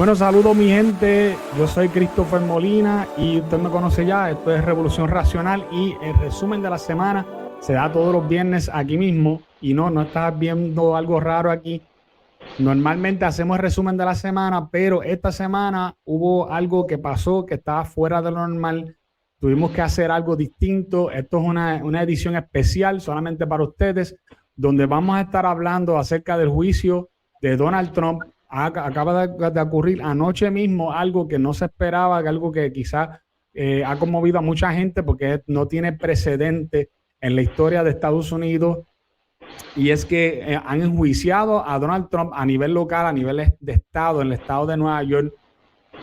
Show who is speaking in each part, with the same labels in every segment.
Speaker 1: Bueno, saludos mi gente, yo soy Christopher Molina y usted me conoce ya, esto es Revolución Racional y el resumen de la semana se da todos los viernes aquí mismo y no estás viendo algo raro aquí. Normalmente hacemos el resumen de la semana, pero esta semana hubo algo que pasó que estaba fuera de lo normal. Tuvimos que hacer algo distinto. Esto es una edición especial solamente para ustedes, donde vamos a estar hablando acerca del juicio de Donald Trump. Acaba de ocurrir anoche mismo algo que no se esperaba, algo que quizás ha conmovido a mucha gente porque no tiene precedente en la historia de Estados Unidos. Y es que han enjuiciado a Donald Trump a nivel local, a nivel de estado, en el estado de Nueva York,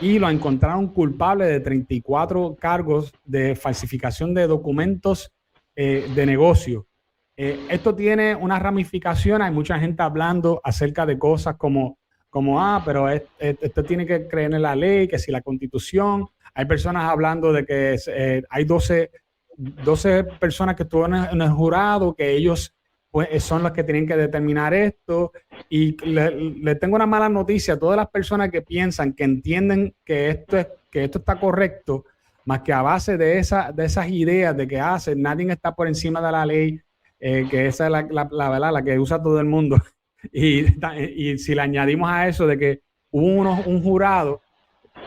Speaker 1: y lo encontraron culpable de 34 cargos de falsificación de documentos de negocio. Esto tiene una ramificación, hay mucha gente hablando acerca de cosas pero esto tiene que creer en la ley, que si la Constitución, hay personas hablando de que hay 12 personas que estuvieron en el jurado, que ellos pues son los que tienen que determinar esto. Y le tengo una mala noticia a todas las personas que piensan, que entienden que esto está correcto, más que a base de esas ideas de que nadie está por encima de la ley, que esa es la verdad, la que usa todo el mundo. Y si le añadimos a eso de que hubo un jurado,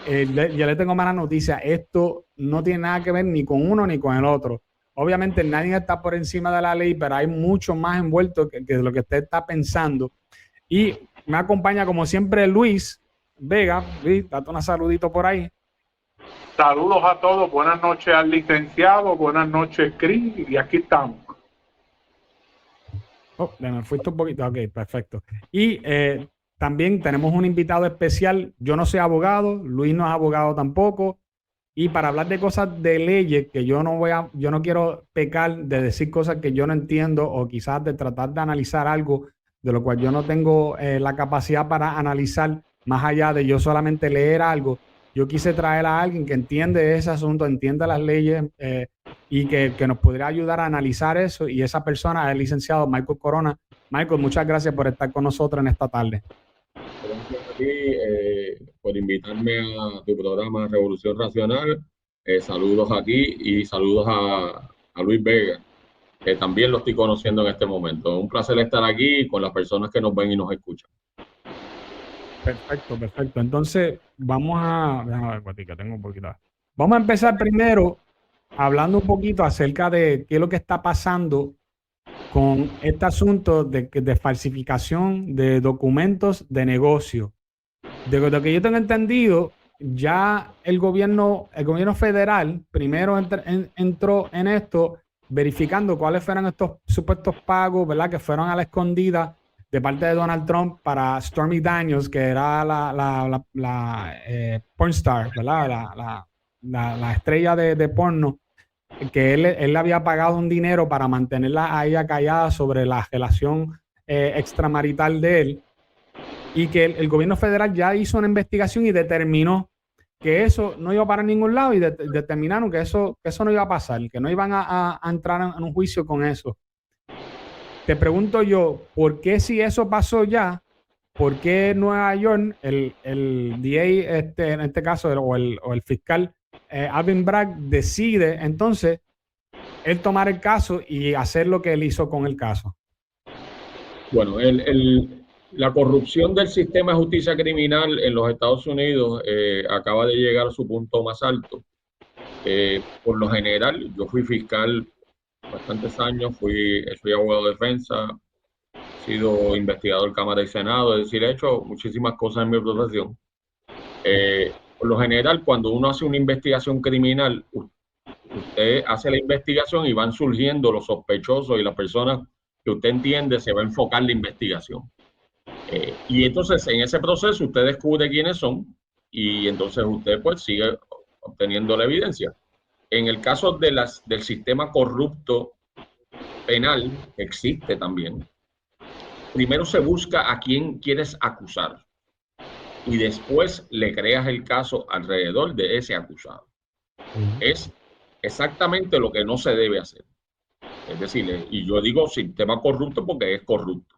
Speaker 1: yo le tengo mala noticia, esto no tiene nada que ver ni con uno ni con el otro. Obviamente nadie está por encima de la ley, pero hay mucho más envuelto que lo que usted está pensando. Y me acompaña como siempre Luis Vega. Luis, date un saludito por ahí.
Speaker 2: Saludos a todos, buenas noches al licenciado, buenas noches Chris, y aquí estamos.
Speaker 1: Oh, me fuiste un poquito, ok, perfecto. Y también tenemos un invitado especial. Yo no soy abogado, Luis no es abogado tampoco. Y para hablar de cosas de leyes, que yo no quiero pecar de decir cosas que yo no entiendo, o quizás de tratar de analizar algo de lo cual yo no tengo la capacidad para analizar, más allá de yo solamente leer algo. Yo quise traer a alguien que entiende ese asunto, entiende las leyes y que nos podría ayudar a analizar eso. Y esa persona es el licenciado Michael Corona. Michael, muchas gracias por estar con nosotros en esta tarde.
Speaker 3: Gracias a ti por invitarme a tu programa Revolución Racional. Saludos aquí y saludos a Luis Vega, que también lo estoy conociendo en este momento. Un placer estar aquí con las personas que nos ven y nos escuchan.
Speaker 1: Perfecto, perfecto. Entonces, déjame ver, que tengo un poquito. Vamos a empezar primero hablando un poquito acerca de qué es lo que está pasando con este asunto de falsificación de documentos de negocio. De lo que yo tengo entendido, ya el gobierno federal primero entró en esto, verificando cuáles fueron estos supuestos pagos, ¿verdad? Que fueron a la escondida de parte de Donald Trump para Stormy Daniels, que era la pornstar, ¿verdad? La estrella de porno, que él le había pagado un dinero para mantenerla a ella callada sobre la relación extramarital de él, y que el gobierno federal ya hizo una investigación y determinó que eso no iba para ningún lado, y determinaron que eso no iba a pasar, que no iban a entrar en un juicio con eso. Te pregunto yo, ¿por qué si eso pasó ya? ¿Por qué Nueva York, el DA, en este caso, o el fiscal Alvin Bragg, decide entonces él tomar el caso y hacer lo que él hizo con el caso?
Speaker 3: Bueno, la corrupción del sistema de justicia criminal en los Estados Unidos acaba de llegar a su punto más alto. Por lo general, yo fui fiscal bastantes años, soy abogado de defensa, he sido investigador Cámara y Senado, es decir, he hecho muchísimas cosas en mi profesión. Por lo general, cuando uno hace una investigación criminal, usted hace la investigación y van surgiendo los sospechosos y las personas que usted entiende se va a enfocar la investigación. Y entonces en ese proceso usted descubre quiénes son y entonces usted pues sigue obteniendo la evidencia. En el caso del sistema corrupto penal, que existe también, primero se busca a quién quieres acusar y después le creas el caso alrededor de ese acusado. Es exactamente lo que no se debe hacer. Es decir, y yo digo sistema corrupto porque es corrupto.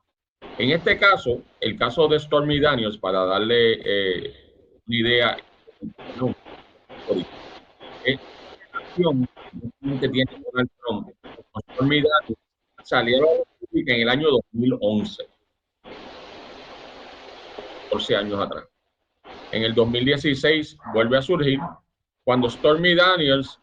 Speaker 3: En este caso, el caso de Stormy Daniels, para darle una idea. No, esta relación que tiene Donald Trump con Stormy Daniels salió a la pública en el año 2011, 14 años atrás. En el 2016 vuelve a surgir cuando Stormy Daniels,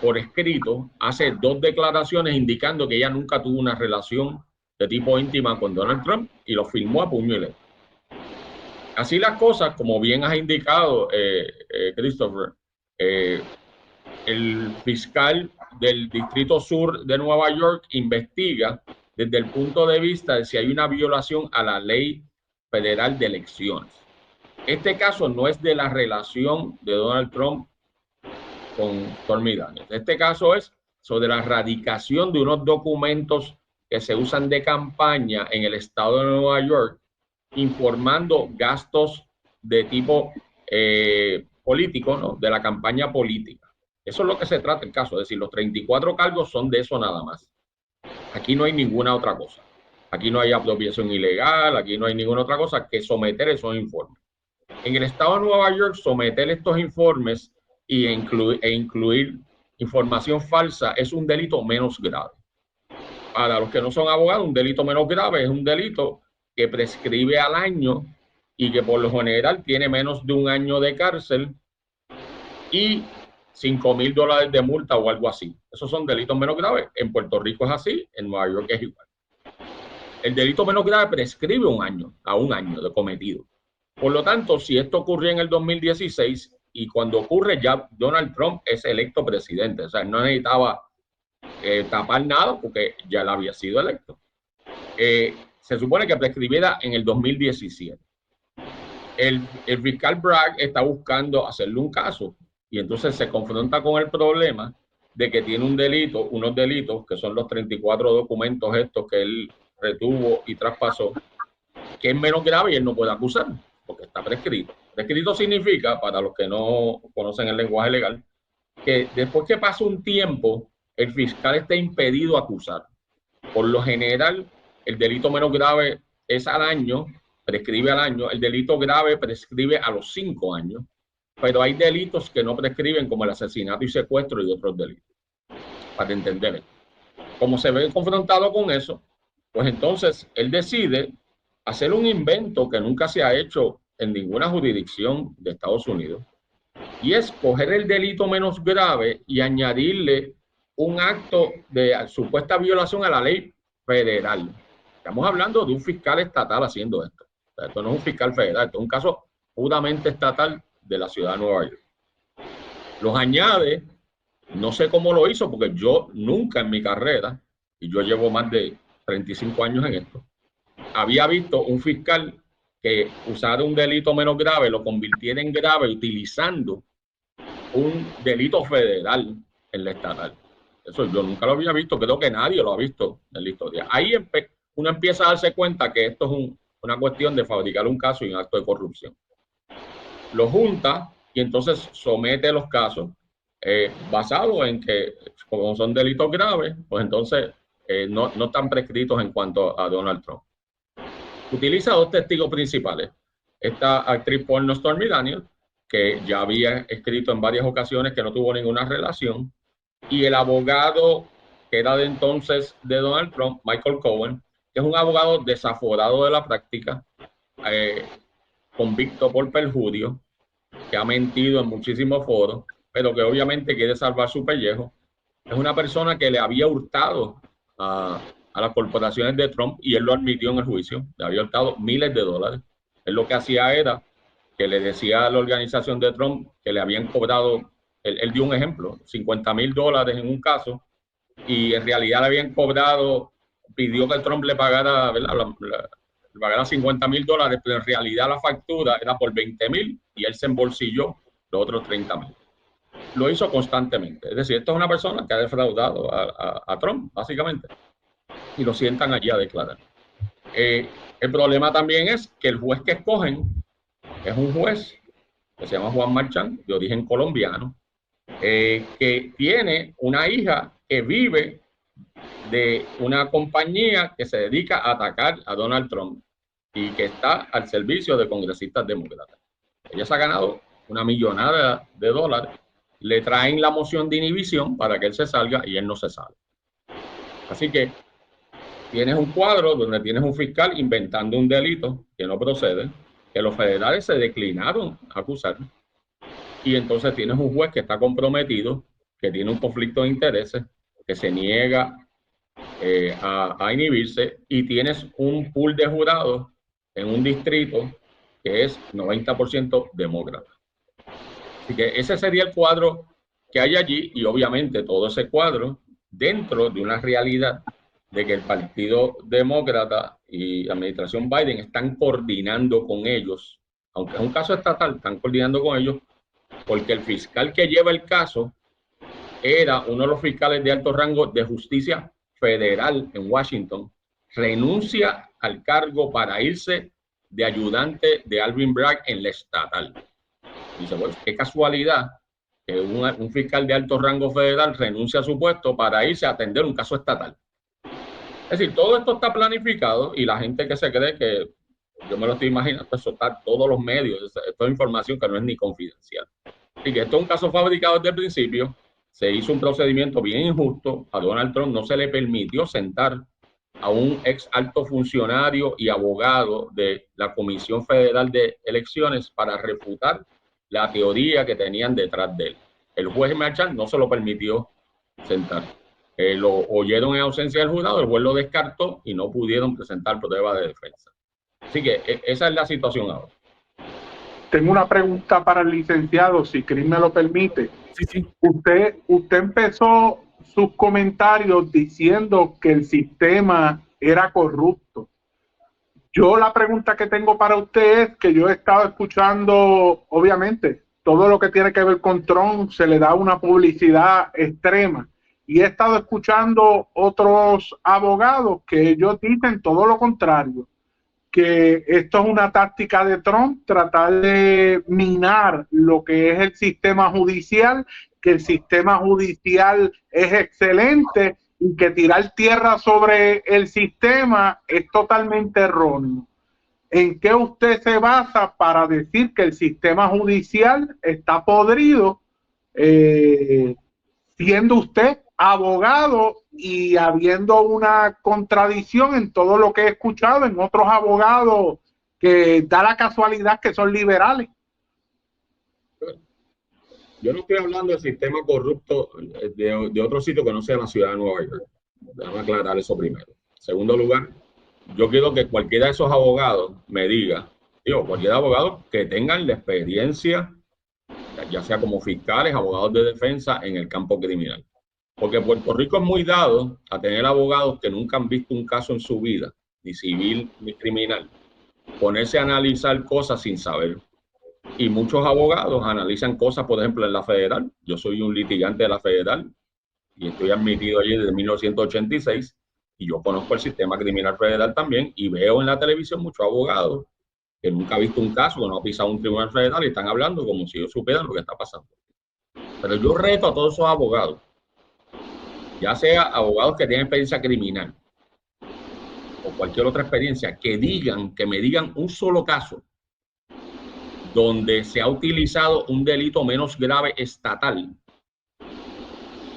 Speaker 3: por escrito, hace 2 declaraciones indicando que ella nunca tuvo una relación de tipo íntima con Donald Trump y lo firmó a puño y letra. Así las cosas, como bien has indicado, Christopher, el fiscal del Distrito Sur de Nueva York investiga desde el punto de vista de si hay una violación a la ley federal de elecciones. Este caso no es de la relación de Donald Trump con Stormy Daniels. Este caso es sobre la radicación de unos documentos que se usan de campaña en el estado de Nueva York, informando gastos de tipo político, ¿no? De la campaña política. Eso es lo que se trata el caso, es decir, los 34 cargos son de eso nada más. Aquí no hay ninguna otra cosa. Aquí no hay apropiación ilegal, aquí no hay ninguna otra cosa que someter esos informes. En el estado de Nueva York, someter estos informes e incluir información falsa es un delito menos grave. Para los que no son abogados, un delito menos grave es un delito que prescribe al año y que por lo general tiene menos de 1 año de cárcel y $5,000 de multa o algo así. Esos son delitos menos graves. En Puerto Rico es así, en Nueva York es igual. El delito menos grave prescribe 1 año, a 1 año de cometido. Por lo tanto, si esto ocurrió en el 2016 y cuando ocurre ya Donald Trump es electo presidente, o sea, no necesitaba tapar nada porque ya él había sido electo. Se supone que prescribiera en el 2017. El fiscal Bragg está buscando hacerle un caso y entonces se confronta con el problema de que tiene unos delitos que son los 34 documentos estos que él retuvo y traspasó, que es menos grave y él no puede acusar porque está prescrito. Prescrito significa, para los que no conocen el lenguaje legal, que después que pasa un tiempo, el fiscal está impedido acusar. Por lo general, el delito menos grave es al año, prescribe al año. El delito grave prescribe a los 5 años. Pero hay delitos que no prescriben, como el asesinato y secuestro y otros delitos. Para entender esto. Como se ve confrontado con eso, pues entonces él decide hacer un invento que nunca se ha hecho en ninguna jurisdicción de Estados Unidos. Y es coger el delito menos grave y añadirle un acto de supuesta violación a la ley federal. Estamos hablando de un fiscal estatal haciendo esto. O sea, esto no es un fiscal federal, esto es un caso puramente estatal de la ciudad de Nueva York. Los añade, no sé cómo lo hizo, porque yo nunca en mi carrera, y yo llevo más de 35 años en esto, había visto un fiscal que usara un delito menos grave, lo convirtiera en grave utilizando un delito federal en la estatal. Eso yo nunca lo había visto, creo que nadie lo ha visto en la historia. Ahí uno empieza a darse cuenta que esto es una cuestión de fabricar un caso y un acto de corrupción. Lo junta y entonces somete los casos basados en que, como son delitos graves, pues entonces no están prescritos en cuanto a Donald Trump. Utiliza 2 testigos principales. Esta actriz porno Stormy Daniels, que ya había escrito en varias ocasiones que no tuvo ninguna relación, y el abogado que era de entonces de Donald Trump, Michael Cohen, que es un abogado desaforado de la práctica, convicto por perjurio, que ha mentido en muchísimos foros, pero que obviamente quiere salvar su pellejo. Es una persona que le había hurtado a las corporaciones de Trump y él lo admitió en el juicio, le había hurtado miles de dólares. Él lo que hacía era que le decía a la organización de Trump que le habían cobrado, él dio un ejemplo, $50,000 en un caso, y en realidad le habían cobrado, pidió que Trump le pagara, ¿verdad? Le pagara $50,000, pero en realidad la factura era por $20,000 y él se embolsilló los otros $30,000. Lo hizo constantemente. Es decir, esto es una persona que ha defraudado a Trump, básicamente, y lo sientan allí a declarar. El problema también es que el juez que escogen es un juez que se llama Juan Marchán, de origen colombiano, que tiene una hija que vive de una compañía que se dedica a atacar a Donald Trump y que está al servicio de congresistas demócratas. Ella se ha ganado una millonada de dólares. Le traen la moción de inhibición para que él se salga y él no se sale. Así que tienes un cuadro donde tienes un fiscal inventando un delito que no procede, que los federales se declinaron a acusar, y entonces tienes un juez que está comprometido, que tiene un conflicto de intereses, que se niega a inhibirse, y tienes un pool de jurados en un distrito que es 90% demócrata. Así que ese sería el cuadro que hay allí, y obviamente todo ese cuadro dentro de una realidad de que el Partido Demócrata y la administración Biden están coordinando con ellos, aunque es un caso estatal, están coordinando con ellos, porque el fiscal que lleva el caso era uno de los fiscales de alto rango de justicia federal en Washington, renuncia al cargo para irse de ayudante de Alvin Bragg en la estatal. Dice, pues qué casualidad que un fiscal de alto rango federal renuncia a su puesto para irse a atender un caso estatal. Es decir, todo esto está planificado, y la gente que se cree que, yo me lo estoy imaginando, eso está todos los medios, esto es información que no es ni confidencial. Así que esto es un caso fabricado desde el principio. Se hizo un procedimiento bien injusto. A Donald Trump no se le permitió sentar a un ex alto funcionario y abogado de la Comisión Federal de Elecciones para refutar la teoría que tenían detrás de él. El juez Merchan no se lo permitió sentar. Lo oyeron en ausencia del jurado, el juez lo descartó y no pudieron presentar pruebas de defensa. Así que esa es la situación ahora.
Speaker 2: Tengo una pregunta para el licenciado, si Chris me lo permite.
Speaker 1: Sí.
Speaker 2: Usted empezó sus comentarios diciendo que el sistema era corrupto. Yo la pregunta que tengo para usted es que yo he estado escuchando, obviamente, todo lo que tiene que ver con Trump se le da una publicidad extrema. Y he estado escuchando otros abogados que ellos dicen todo lo contrario, que esto es una táctica de Trump, tratar de minar lo que es el sistema judicial, que el sistema judicial es excelente y que tirar tierra sobre el sistema es totalmente erróneo. ¿En qué usted se basa para decir que el sistema judicial está podrido, siendo usted abogado y habiendo una contradicción en todo lo que he escuchado en otros abogados que da la casualidad que son liberales?
Speaker 3: Yo no estoy hablando del sistema corrupto de otro sitio que no sea la ciudad de Nueva York. Déjame aclarar eso primero. En segundo lugar, yo quiero que cualquiera de esos abogados me diga, cualquier abogado que tengan la experiencia, ya sea como fiscales, abogados de defensa en el campo criminal. Porque Puerto Rico es muy dado a tener abogados que nunca han visto un caso en su vida, ni civil ni criminal, ponerse a analizar cosas sin saber. Y muchos abogados analizan cosas, por ejemplo, en la federal. Yo soy un litigante de la federal y estoy admitido allí desde 1986, y yo conozco el sistema criminal federal también, y veo en la televisión muchos abogados que nunca han visto un caso, que no han pisado un tribunal federal y están hablando como si ellos supieran lo que está pasando. Pero yo reto a todos esos abogados, ya sea abogados que tienen experiencia criminal o cualquier otra experiencia, que me digan un solo caso donde se ha utilizado un delito menos grave estatal,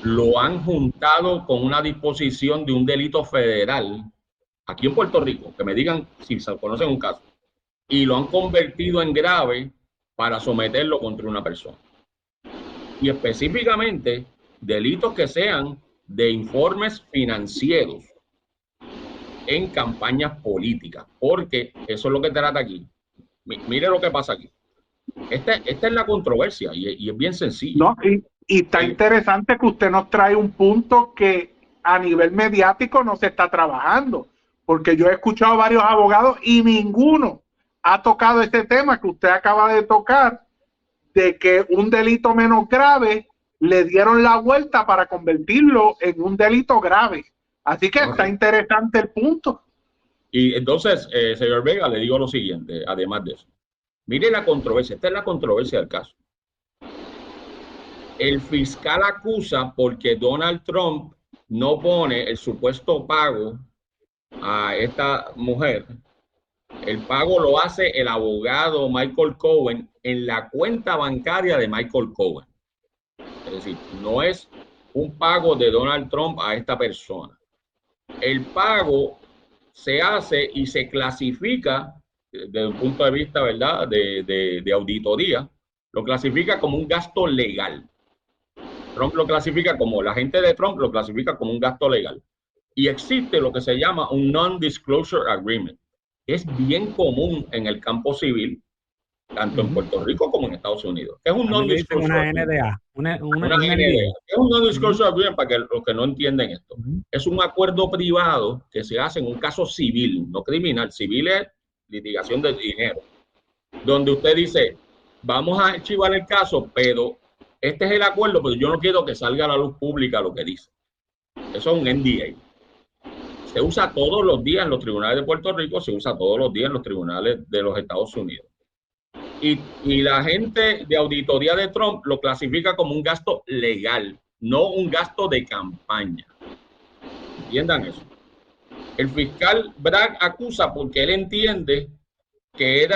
Speaker 3: lo han juntado con una disposición de un delito federal aquí en Puerto Rico, que me digan si se conocen un caso, y lo han convertido en grave para someterlo contra una persona. Y específicamente delitos que sean de informes financieros en campañas políticas, porque eso es lo que trata aquí. Mire lo que pasa aquí. Esta es la controversia, y es bien sencillo.
Speaker 2: No, y está interesante que usted nos trae un punto que a nivel mediático no se está trabajando, porque yo he escuchado varios abogados y ninguno ha tocado este tema que usted acaba de tocar, de que un delito menos grave le dieron la vuelta para convertirlo en un delito grave. Así que está interesante el punto.
Speaker 3: Y entonces, señor Vega, le digo lo siguiente, además de eso. Mire la controversia, esta es la controversia del caso. El fiscal acusa porque Donald Trump no pone el supuesto pago a esta mujer El pago lo hace el abogado Michael Cohen en la cuenta bancaria de Michael Cohen. Es decir, no es un pago de Donald Trump a esta persona. El pago se hace y se clasifica desde un punto de vista, ¿verdad?, de auditoría, lo clasifica como un gasto legal. Trump lo clasifica como, la gente de Trump lo clasifica como un gasto legal. Y existe lo que se llama un Non-Disclosure Agreement. Es bien común en el campo civil, tanto en Puerto Rico como en Estados Unidos. Es un Non-Disclosure
Speaker 1: una
Speaker 3: Agreement.
Speaker 1: NDA, una
Speaker 3: NDA. Es un Non-Disclosure Agreement para que los que no entienden esto. Es un acuerdo privado que se hace en un caso civil, no criminal. Civil es litigación de dinero, donde usted dice, vamos a archivar el caso, pero este es el acuerdo, pero yo no quiero que salga a la luz pública lo que dice. Eso es un NDA. Se usa todos los días en los tribunales de Puerto Rico, se usa todos los días en los tribunales de los Estados Unidos. Y la gente de auditoría de Trump lo clasifica como un gasto legal, no un gasto de campaña. Entiendan eso. El fiscal Bragg acusa porque él entiende que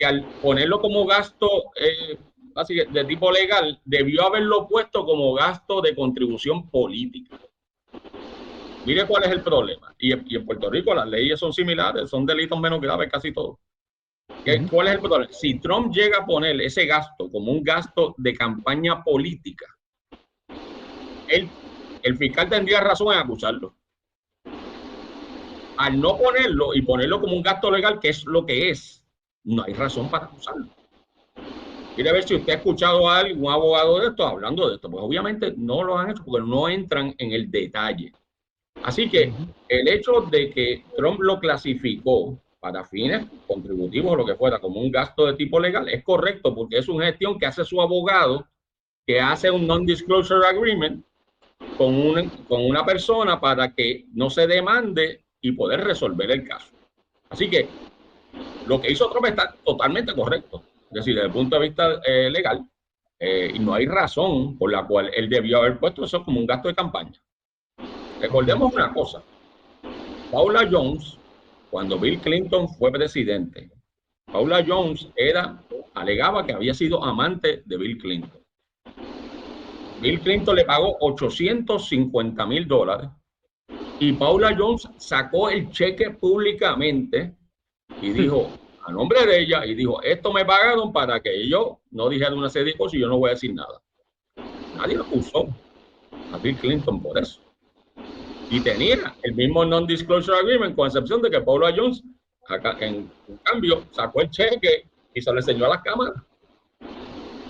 Speaker 3: al ponerlo como gasto así de tipo legal, debió haberlo puesto como gasto de contribución política. Mire cuál es el problema. Y en Puerto Rico las leyes son similares, son delitos menos graves casi todos. ¿Cuál es el problema? Si Trump llega a poner ese gasto como un gasto de campaña política, el fiscal tendría razón en acusarlo. Al no ponerlo y ponerlo como un gasto legal, que es lo que es, no hay razón para acusarlo. Quiere ver si usted ha escuchado a algún abogado de esto hablando de esto. Pues obviamente no lo han hecho porque no entran en el detalle. Así que el hecho de que Trump lo clasificó para fines contributivos o lo que fuera como un gasto de tipo legal es correcto porque es una gestión que hace su abogado, que hace un non-disclosure agreement con una persona para que no se demande y poder resolver el caso. Así que lo que hizo Trump está totalmente correcto. Es decir, desde el punto de vista legal, y no hay razón por la cual él debió haber puesto eso como un gasto de campaña. Recordemos una cosa. Paula Jones, cuando Bill Clinton fue presidente, Paula Jones alegaba que había sido amante de Bill Clinton. Bill Clinton le pagó $850,000 y Paula Jones sacó el cheque públicamente y dijo, a nombre de ella, y dijo, esto me pagaron para que yo no dijera una serie de cosas y yo no voy a decir nada. Nadie lo acusó a Bill Clinton por eso. Y tenía el mismo non-disclosure agreement, con excepción de que Paula Jones, en cambio, sacó el cheque y se lo enseñó a las cámaras.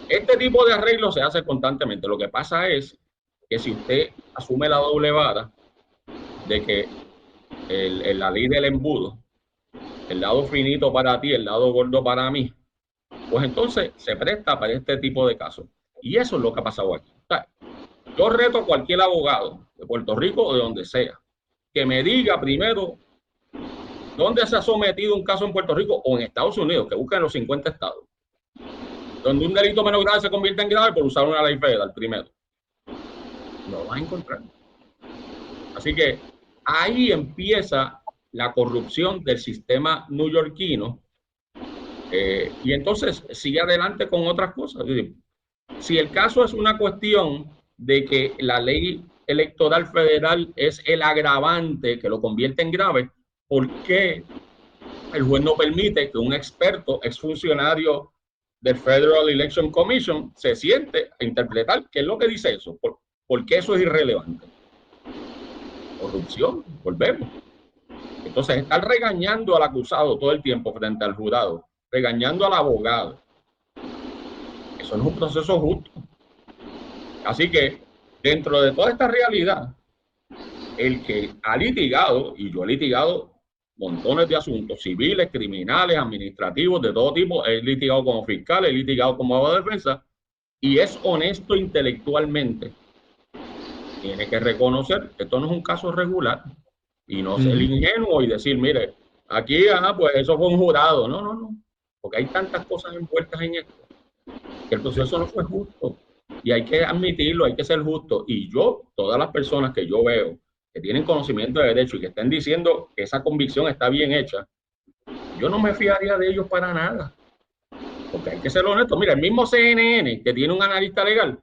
Speaker 3: Este tipo de arreglos se hace constantemente. Lo que pasa es que si usted asume la doble vara de que la ley del embudo, el lado finito para ti, el lado gordo para mí, pues entonces se presta para este tipo de casos. Y eso es lo que ha pasado aquí. O sea, yo reto a cualquier abogado de Puerto Rico o de donde sea que me diga primero dónde se ha sometido un caso en Puerto Rico o en Estados Unidos, que busquen los 50 estados, donde un delito menos grave se convierte en grave por usar una ley federal primero. No lo vas a encontrar. Así que ahí empieza la corrupción del sistema neoyorquino y entonces sigue adelante con otras cosas. Es decir, si el caso es una cuestión de que la ley electoral federal es el agravante que lo convierte en grave, ¿por qué el juez no permite que un experto, exfuncionario del Federal Election Commission, se siente a interpretar qué es lo que dice eso? ¿Por qué eso es irrelevante? Corrupción, volvemos. Entonces, estar regañando al acusado todo el tiempo frente al jurado, regañando al abogado, eso no es un proceso justo. Así que, dentro de toda esta realidad, el que ha litigado, y yo he litigado montones de asuntos civiles, criminales, administrativos, de todo tipo, he litigado como fiscal, he litigado como abogado de defensa, y es honesto intelectualmente, tiene que reconocer que esto no es un caso regular y no ser ingenuo y decir, mire, aquí, pues eso fue un jurado. No, porque hay tantas cosas envueltas en esto que el proceso no fue justo y hay que admitirlo, hay que ser justo. Y yo, todas las personas que yo veo que tienen conocimiento de derecho y que estén diciendo que esa convicción está bien hecha, yo no me fiaría de ellos para nada. Porque hay que ser honesto. Mira, el mismo CNN, que tiene un analista legal,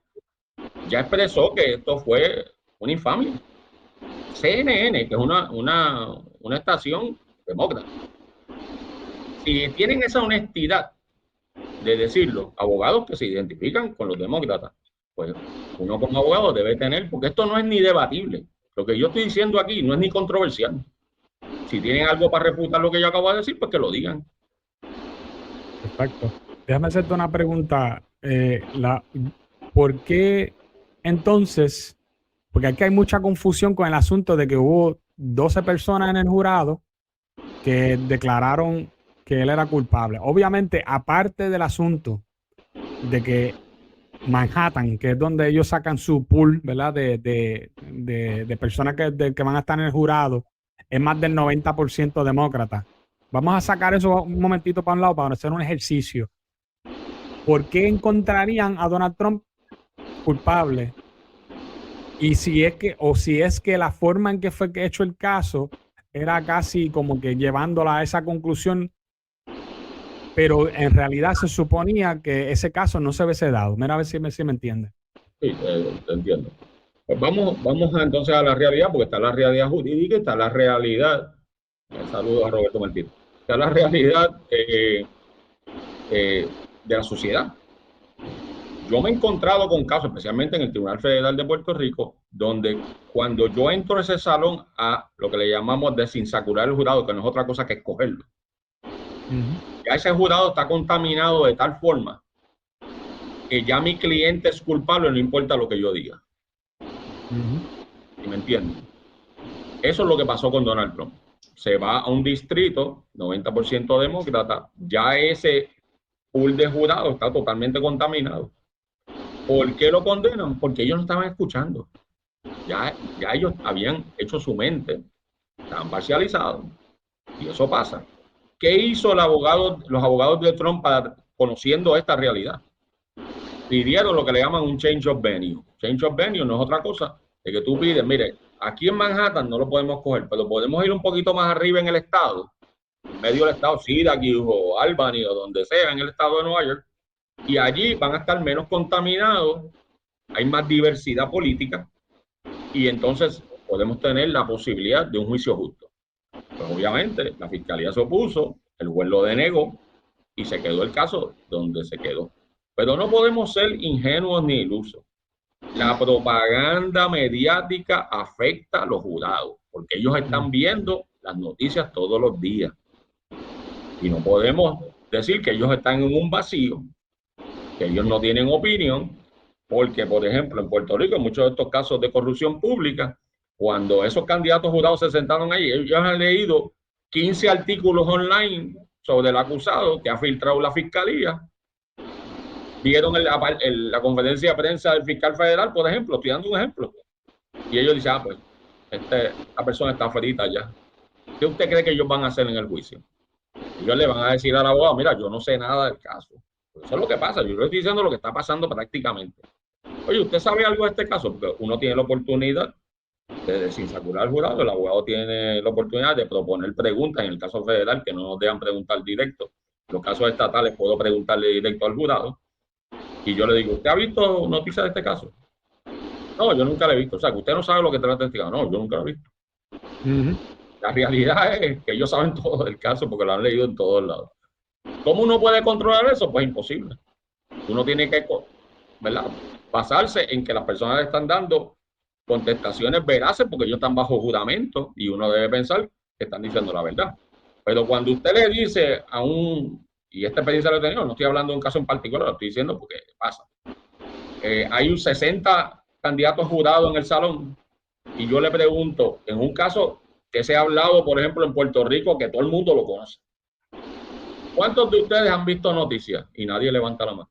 Speaker 3: ya expresó que esto fue una infamia. CNN, que es una estación demócrata. Si tienen esa honestidad de decirlo, abogados que se identifican con los demócratas, pues uno como abogado debe tener, porque esto no es ni debatible. Lo que yo estoy diciendo aquí no es ni controversial. Si tienen algo para refutar lo que yo acabo de decir, pues que lo digan.
Speaker 1: Perfecto. Déjame hacerte una pregunta. ¿Por qué entonces? Porque aquí hay mucha confusión con el asunto de que hubo 12 personas en el jurado que declararon que él era culpable. Obviamente, aparte del asunto de que Manhattan, que es donde ellos sacan su pool, ¿verdad? De personas que van a estar en el jurado, es más del 90% demócrata. Vamos a sacar eso un momentito para un lado para hacer un ejercicio. ¿Por qué encontrarían a Donald Trump culpable? Y si es que la forma en que fue hecho el caso era casi como que llevándola a esa conclusión, pero en realidad se suponía que ese caso no se hubiese dado. Mira a ver si me entiende.
Speaker 3: Sí, te entiendo. Pues vamos entonces a la realidad, porque está la realidad jurídica y está la realidad. Saludos a Roberto Martínez. Está la realidad de la sociedad. Yo me he encontrado con casos, especialmente en el Tribunal Federal de Puerto Rico, donde cuando yo entro a ese salón a lo que le llamamos desinsacurar el jurado, que no es otra cosa que escogerlo, ya ese jurado está contaminado de tal forma que ya mi cliente es culpable, no importa lo que yo diga. ¿Sí me entienden? Eso es lo que pasó con Donald Trump. Se va a un distrito, 90% demócrata, ya ese pool de jurado está totalmente contaminado. ¿Por qué lo condenan? Porque ellos no estaban escuchando. Ya ellos habían hecho su mente, estaban parcializados. Y eso pasa. ¿Qué hizo los abogados de Trump conociendo esta realidad? Pidieron lo que le llaman un change of venue. Change of venue no es otra cosa de que tú pides, mire, aquí en Manhattan no lo podemos coger, pero podemos ir un poquito más arriba en el estado, en medio del estado, Syracuse o Albany o donde sea, en el estado de Nueva York, y allí van a estar menos contaminados, hay más diversidad política, y entonces podemos tener la posibilidad de un juicio justo. Pues obviamente la fiscalía se opuso, el juez lo denegó y se quedó el caso donde se quedó. Pero no podemos ser ingenuos ni ilusos. La propaganda mediática afecta a los jurados, porque ellos están viendo las noticias todos los días. Y no podemos decir que ellos están en un vacío, que ellos no tienen opinión, porque, por ejemplo, en Puerto Rico, en muchos de estos casos de corrupción pública, cuando esos candidatos jurados se sentaron allí, ellos han leído 15 artículos online sobre el acusado que ha filtrado la fiscalía. Vieron la conferencia de prensa del fiscal federal, por ejemplo, estoy dando un ejemplo. Y ellos dicen, pues, esta persona está frita ya. ¿Qué usted cree que ellos van a hacer en el juicio? Ellos le van a decir al abogado, mira, yo no sé nada del caso. Eso es lo que pasa, yo le estoy diciendo lo que está pasando prácticamente. Oye, ¿usted sabe algo de este caso? Porque uno tiene la oportunidad de desinsacurar al jurado, el abogado tiene la oportunidad de proponer preguntas, en el caso federal, que no nos dejan preguntar directo. En los casos estatales puedo preguntarle directo al jurado. Y yo le digo, ¿usted ha visto noticias de este caso? No, yo nunca lo he visto. O sea, que usted no sabe lo que te va a testificar. No, yo nunca lo he visto. La realidad es que ellos saben todo del caso porque lo han leído en todos lados. ¿Cómo uno puede controlar eso? Pues imposible. Uno tiene que, ¿verdad?, basarse en que las personas le están dando contestaciones veraces porque ellos están bajo juramento y uno debe pensar que están diciendo la verdad. Pero cuando usted le dice a y esta experiencia lo he tenido, no estoy hablando de un caso en particular, lo estoy diciendo porque pasa. Hay un 60 candidatos jurados en el salón y yo le pregunto, en un caso que se ha hablado, por ejemplo, en Puerto Rico, que todo el mundo lo conoce, ¿cuántos de ustedes han visto noticias? Y nadie levanta la mano.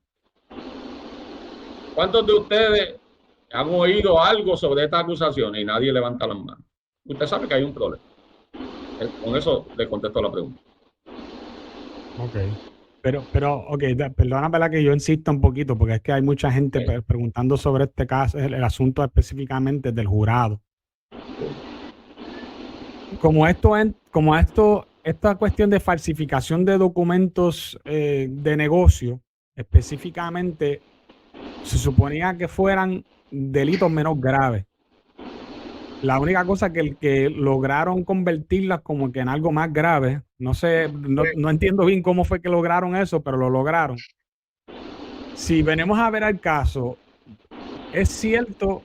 Speaker 3: ¿Cuántos de ustedes han oído algo sobre estas acusaciones? Y nadie levanta las manos. Usted sabe que hay un problema. Con eso le contesto la pregunta.
Speaker 1: Ok. Pero, perdona, ¿verdad?, que yo insisto un poquito, porque es que hay mucha gente preguntando sobre este caso, el asunto específicamente del jurado. Como esto esta cuestión de falsificación de documentos de negocio, específicamente, se suponía que fueran delitos menos graves. La única cosa que lograron convertirlas como que en algo más grave, no sé, no entiendo bien cómo fue que lograron eso, pero lo lograron. Si venimos a ver el caso, es cierto,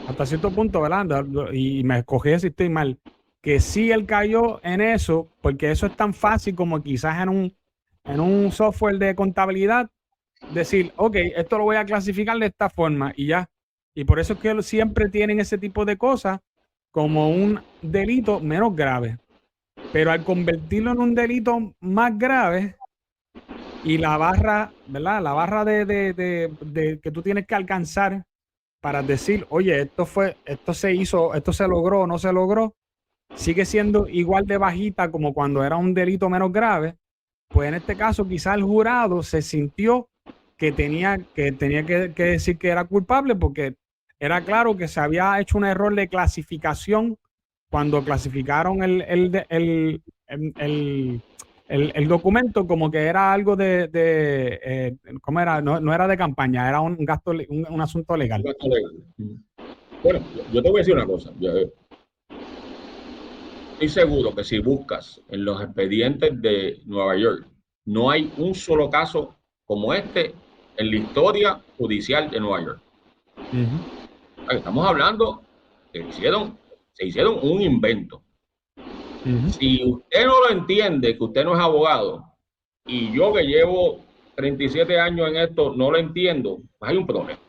Speaker 1: hasta cierto punto, ¿verdad? Y me escogí si estoy mal, que sí él cayó en eso, porque eso es tan fácil como quizás en un software de contabilidad, decir, ok, esto lo voy a clasificar de esta forma y ya. Y por eso es que siempre tienen ese tipo de cosas como un delito menos grave. Pero al convertirlo en un delito más grave y la barra, ¿verdad? La barra de que tú tienes que alcanzar para decir, oye, esto se hizo, esto se logró o no se logró, sigue siendo igual de bajita como cuando era un delito menos grave. Pues en este caso quizás el jurado se sintió que tenía que decir que era culpable porque era claro que se había hecho un error de clasificación cuando clasificaron el documento como que era algo ¿cómo era? No era de campaña, era un gasto, un asunto legal.
Speaker 3: Bueno, yo te voy a decir una cosa. Estoy seguro que si buscas en los expedientes de Nueva York, no hay un solo caso como este en la historia judicial de Nueva York. Estamos hablando que se hicieron un invento. Si usted no lo entiende, que usted no es abogado, y yo que llevo 37 años en esto no lo entiendo, pues hay un problema.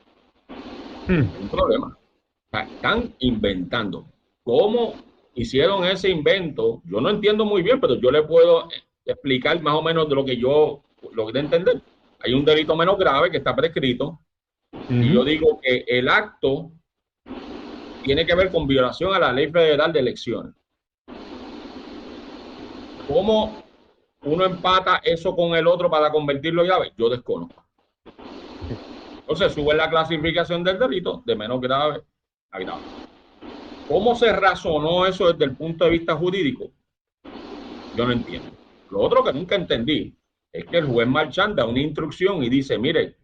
Speaker 3: Hay un problema. O sea, están inventando. ¿Cómo hicieron ese invento? Yo no entiendo muy bien, pero yo le puedo explicar más o menos de lo que yo logré entender. Hay un delito menos grave que está prescrito, y yo digo que el acto tiene que ver con violación a la ley federal de elecciones. ¿Cómo uno empata eso con el otro para convertirlo en grave? Yo desconozco. Entonces sube la clasificación del delito de menos grave a grave. ¿Cómo se razonó eso desde el punto de vista jurídico? Yo no entiendo. Lo otro que nunca entendí es que el juez Marchand da una instrucción y dice, mire,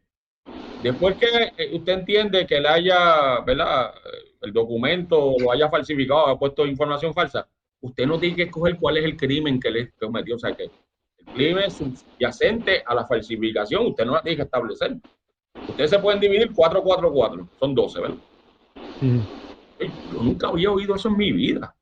Speaker 3: después que usted entiende que le haya, ¿verdad?, el documento lo haya falsificado, ha puesto información falsa, usted no tiene que escoger cuál es el crimen que le cometió. O sea, que el crimen subyacente a la falsificación, usted no la tiene que establecer. Ustedes se pueden dividir 4-4-4, son 12, ¿verdad? Yo nunca había oído eso en mi vida.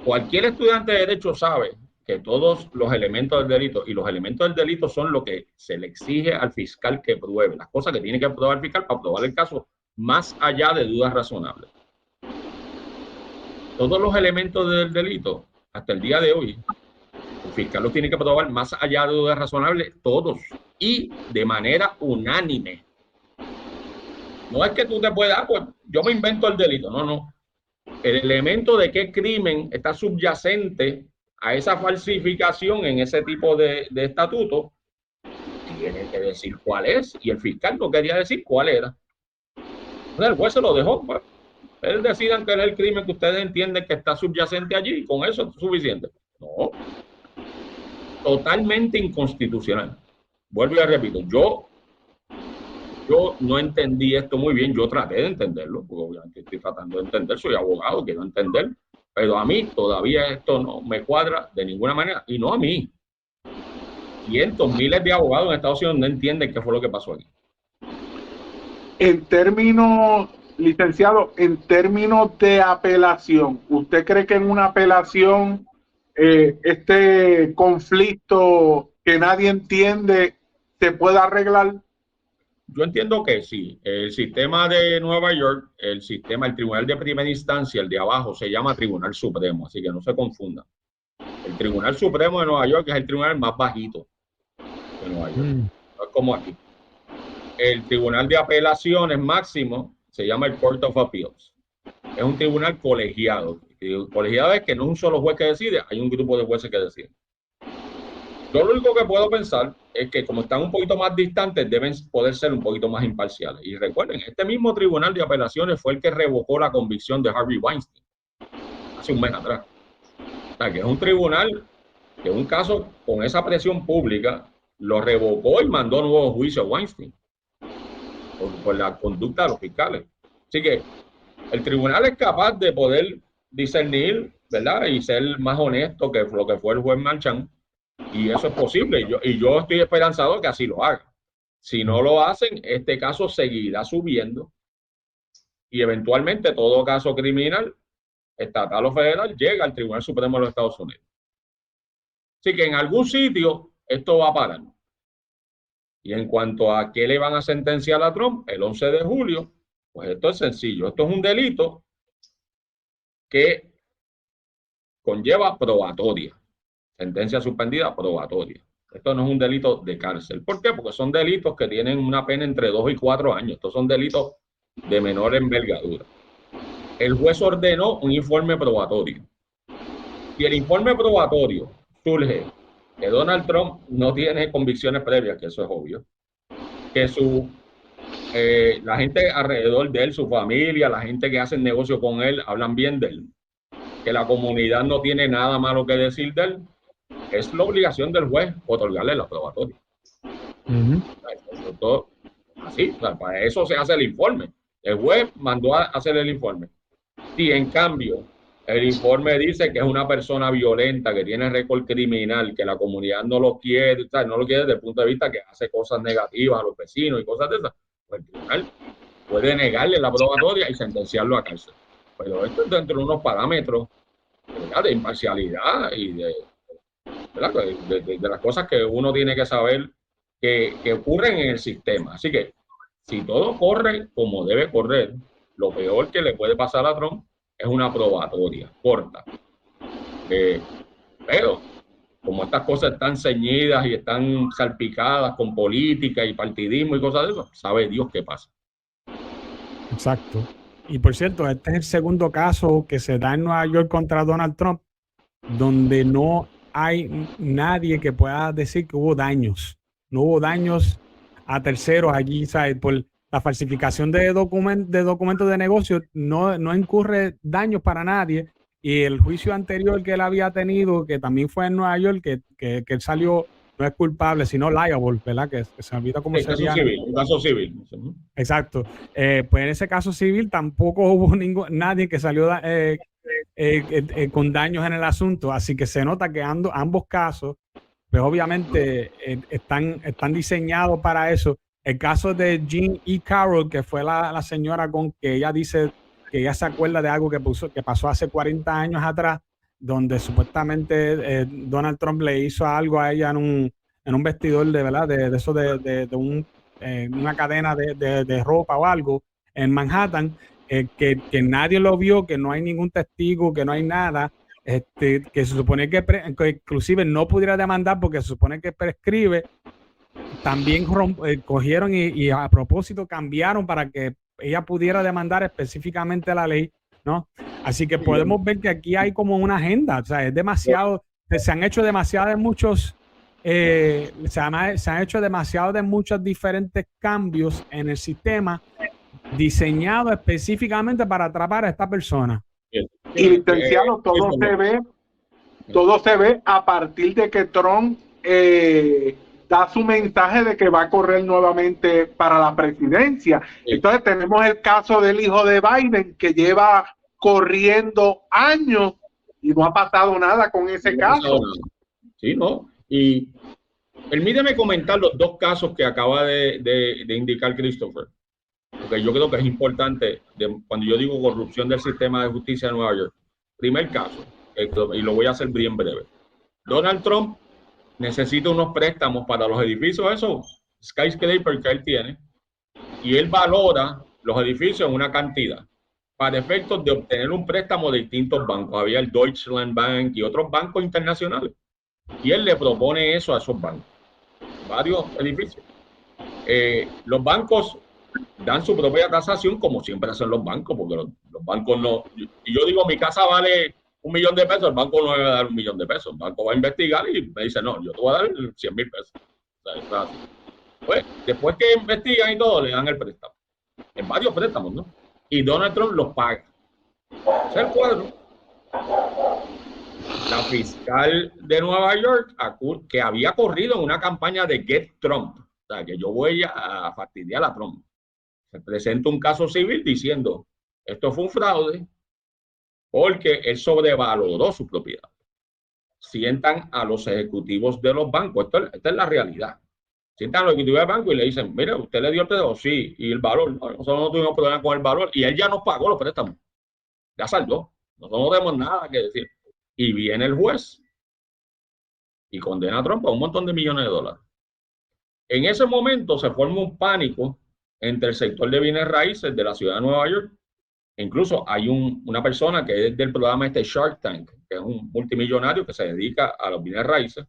Speaker 3: Cualquier estudiante de Derecho sabe que todos los elementos del delito, y los elementos del delito son lo que se le exige al fiscal que pruebe, las cosas que tiene que probar el fiscal para probar el caso, más allá de dudas razonables. Todos los elementos del delito, hasta el día de hoy, el fiscal los tiene que probar más allá de dudas razonables, todos, y de manera unánime. No es que tú te puedas, pues yo me invento el delito, no. El elemento de qué crimen está subyacente a esa falsificación en ese tipo de estatuto, tiene que decir cuál es, y el fiscal no quería decir cuál era. Entonces el juez se lo dejó, pues. Ustedes decidan que es el crimen que ustedes entienden que está subyacente allí, y con eso es suficiente. No. Totalmente inconstitucional. Vuelvo y repito, yo no entendí esto muy bien, yo traté de entenderlo, porque obviamente estoy tratando de entender, soy abogado, quiero entender, pero a mí todavía esto no me cuadra de ninguna manera, y no a mí. Cientos, miles de abogados en Estados Unidos no entienden qué fue lo que pasó aquí.
Speaker 2: En términos, licenciado, en términos de apelación, ¿usted cree que en una apelación este conflicto que nadie entiende se puede arreglar?
Speaker 3: Yo entiendo que sí. El sistema de Nueva York, el tribunal de primera instancia, el de abajo, se llama Tribunal Supremo, así que no se confundan. El Tribunal Supremo de Nueva York es el tribunal más bajito de Nueva York. No es como aquí. El Tribunal de Apelaciones máximo se llama el Court of Appeals. Es un tribunal colegiado. Colegiado es que no es un solo juez que decide, hay un grupo de jueces que deciden. Yo lo único que puedo pensar es que como están un poquito más distantes, deben poder ser un poquito más imparciales. Y recuerden, este mismo Tribunal de Apelaciones fue el que revocó la convicción de Harvey Weinstein hace un mes atrás. O sea, que es un tribunal que un caso con esa presión pública lo revocó y mandó nuevo juicio a Weinstein por la conducta de los fiscales. Así que el tribunal es capaz de poder discernir, ¿verdad? Y ser más honesto que lo que fue el juez Marchand. Y eso es posible. Y yo estoy esperanzado que así lo haga. Si no lo hacen, este caso seguirá subiendo y eventualmente todo caso criminal, estatal o federal, llega al Tribunal Supremo de los Estados Unidos. Así que en algún sitio esto va a parar. Y en cuanto a qué le van a sentenciar a Trump el 11 de julio, pues esto es sencillo. Esto es un delito que conlleva probatoria. Sentencia suspendida probatoria. Esto no es un delito de cárcel. ¿Por qué? Porque son delitos que tienen una pena entre 2 y 4 años. Estos son delitos de menor envergadura. El juez ordenó un informe probatorio. Y el informe probatorio surge que Donald Trump no tiene convicciones previas, que eso es obvio. Que la gente alrededor de él, su familia, la gente que hace negocio con él, hablan bien de él. Que la comunidad no tiene nada malo que decir de él. Es la obligación del juez otorgarle la probatoria. Así, para eso se hace el informe. El juez mandó a hacer el informe. Si en cambio el informe dice que es una persona violenta, que tiene récord criminal, que la comunidad no lo quiere, no lo quiere desde el punto de vista que hace cosas negativas a los vecinos y cosas de esas, pues el tribunal puede negarle la probatoria y sentenciarlo a cárcel. Pero esto es dentro de unos parámetros, ¿verdad?, de imparcialidad y de las cosas que uno tiene que saber que ocurren en el sistema. Así que si todo corre como debe correr, lo peor que le puede pasar a Trump es una probatoria corta. Pero como estas cosas están ceñidas y están salpicadas con política y partidismo y cosas de eso, sabe Dios qué pasa.
Speaker 1: Exacto. Y por cierto, este es el segundo caso que se da en Nueva York contra Donald Trump, donde no hay nadie que pueda decir que hubo daños. No hubo daños a terceros allí, ¿sabes? Por la falsificación de documentos de negocio, no incurre daños para nadie. Y el juicio anterior que él había tenido, que también fue en Nueva York, que él salió, no es culpable, sino liable, ¿verdad? Que se olvida cómo sería.
Speaker 3: Un caso civil.
Speaker 1: Exacto. Pues en ese caso civil tampoco hubo nadie que salió con daños en el asunto. Así que se nota que ambos casos, pues obviamente están diseñados para eso. El caso de Jean E. Carroll, que fue la señora con que ella dice que ella se acuerda de algo que pasó hace 40 años atrás, donde supuestamente Donald Trump le hizo algo a ella en un vestidor de, ¿verdad? De eso de una cadena de ropa o algo en Manhattan, que nadie lo vio, que no hay ningún testigo, que no hay nada, que se supone que inclusive no pudiera demandar porque se supone que prescribe. También cogieron y a propósito cambiaron para que ella pudiera demandar específicamente la ley, ¿no? Así que podemos ver que aquí hay como una agenda, o sea, es demasiado, se han hecho demasiados muchos, se han hecho demasiados de muchos diferentes cambios en el sistema diseñado específicamente para atrapar a esta persona.
Speaker 2: Y licenciado, todo se ve a partir de que Trump da su mensaje de que va a correr nuevamente para la presidencia. Sí. Entonces tenemos el caso del hijo de Biden, que lleva corriendo años y no ha pasado nada con ese caso.
Speaker 3: Sí, ¿no? Y permíteme comentar los dos casos que acaba de indicar Christopher, porque yo creo que es importante cuando yo digo corrupción del sistema de justicia de Nueva York. Primer caso, y lo voy a hacer bien breve. Donald Trump necesita unos préstamos para los edificios, esos skyscraper que él tiene, y él valora los edificios en una cantidad para efectos de obtener un préstamo de distintos bancos. Había el Deutschland Bank y otros bancos internacionales, y él le propone eso a esos bancos, varios edificios. Los bancos dan su propia tasación, como siempre hacen los bancos, porque los bancos no. Y yo digo, mi casa vale $1 millón, el banco no me va a dar $1 millón. El banco va a investigar y me dice, no, yo te voy a dar $100,000. O sea, pues, después que investigan y todo, le dan el préstamo. En varios préstamos, ¿no? Y Donald Trump los paga. Ese es el cuadro. la fiscal de Nueva York, que había corrido en una campaña de Get Trump, o sea, que yo voy a fastidiar a Trump, se presenta un caso civil diciendo esto fue un fraude porque él sobrevaloró su propiedad. Sientan a los ejecutivos de los bancos, esta es la realidad. Sientan a los ejecutivos del banco y le dicen, mire, usted le dio el préstamo, sí, y el valor, nosotros no tuvimos problema con el valor, y él ya nos pagó los préstamos, ya saldó, nosotros no tenemos nada que decir. Y viene el juez y condena a Trump a un montón de millones de dólares. En ese momento se forma un pánico entre el sector de bienes raíces de la ciudad de Nueva York. Incluso hay una persona que es del programa Shark Tank, que es un multimillonario que se dedica a los bienes raíces.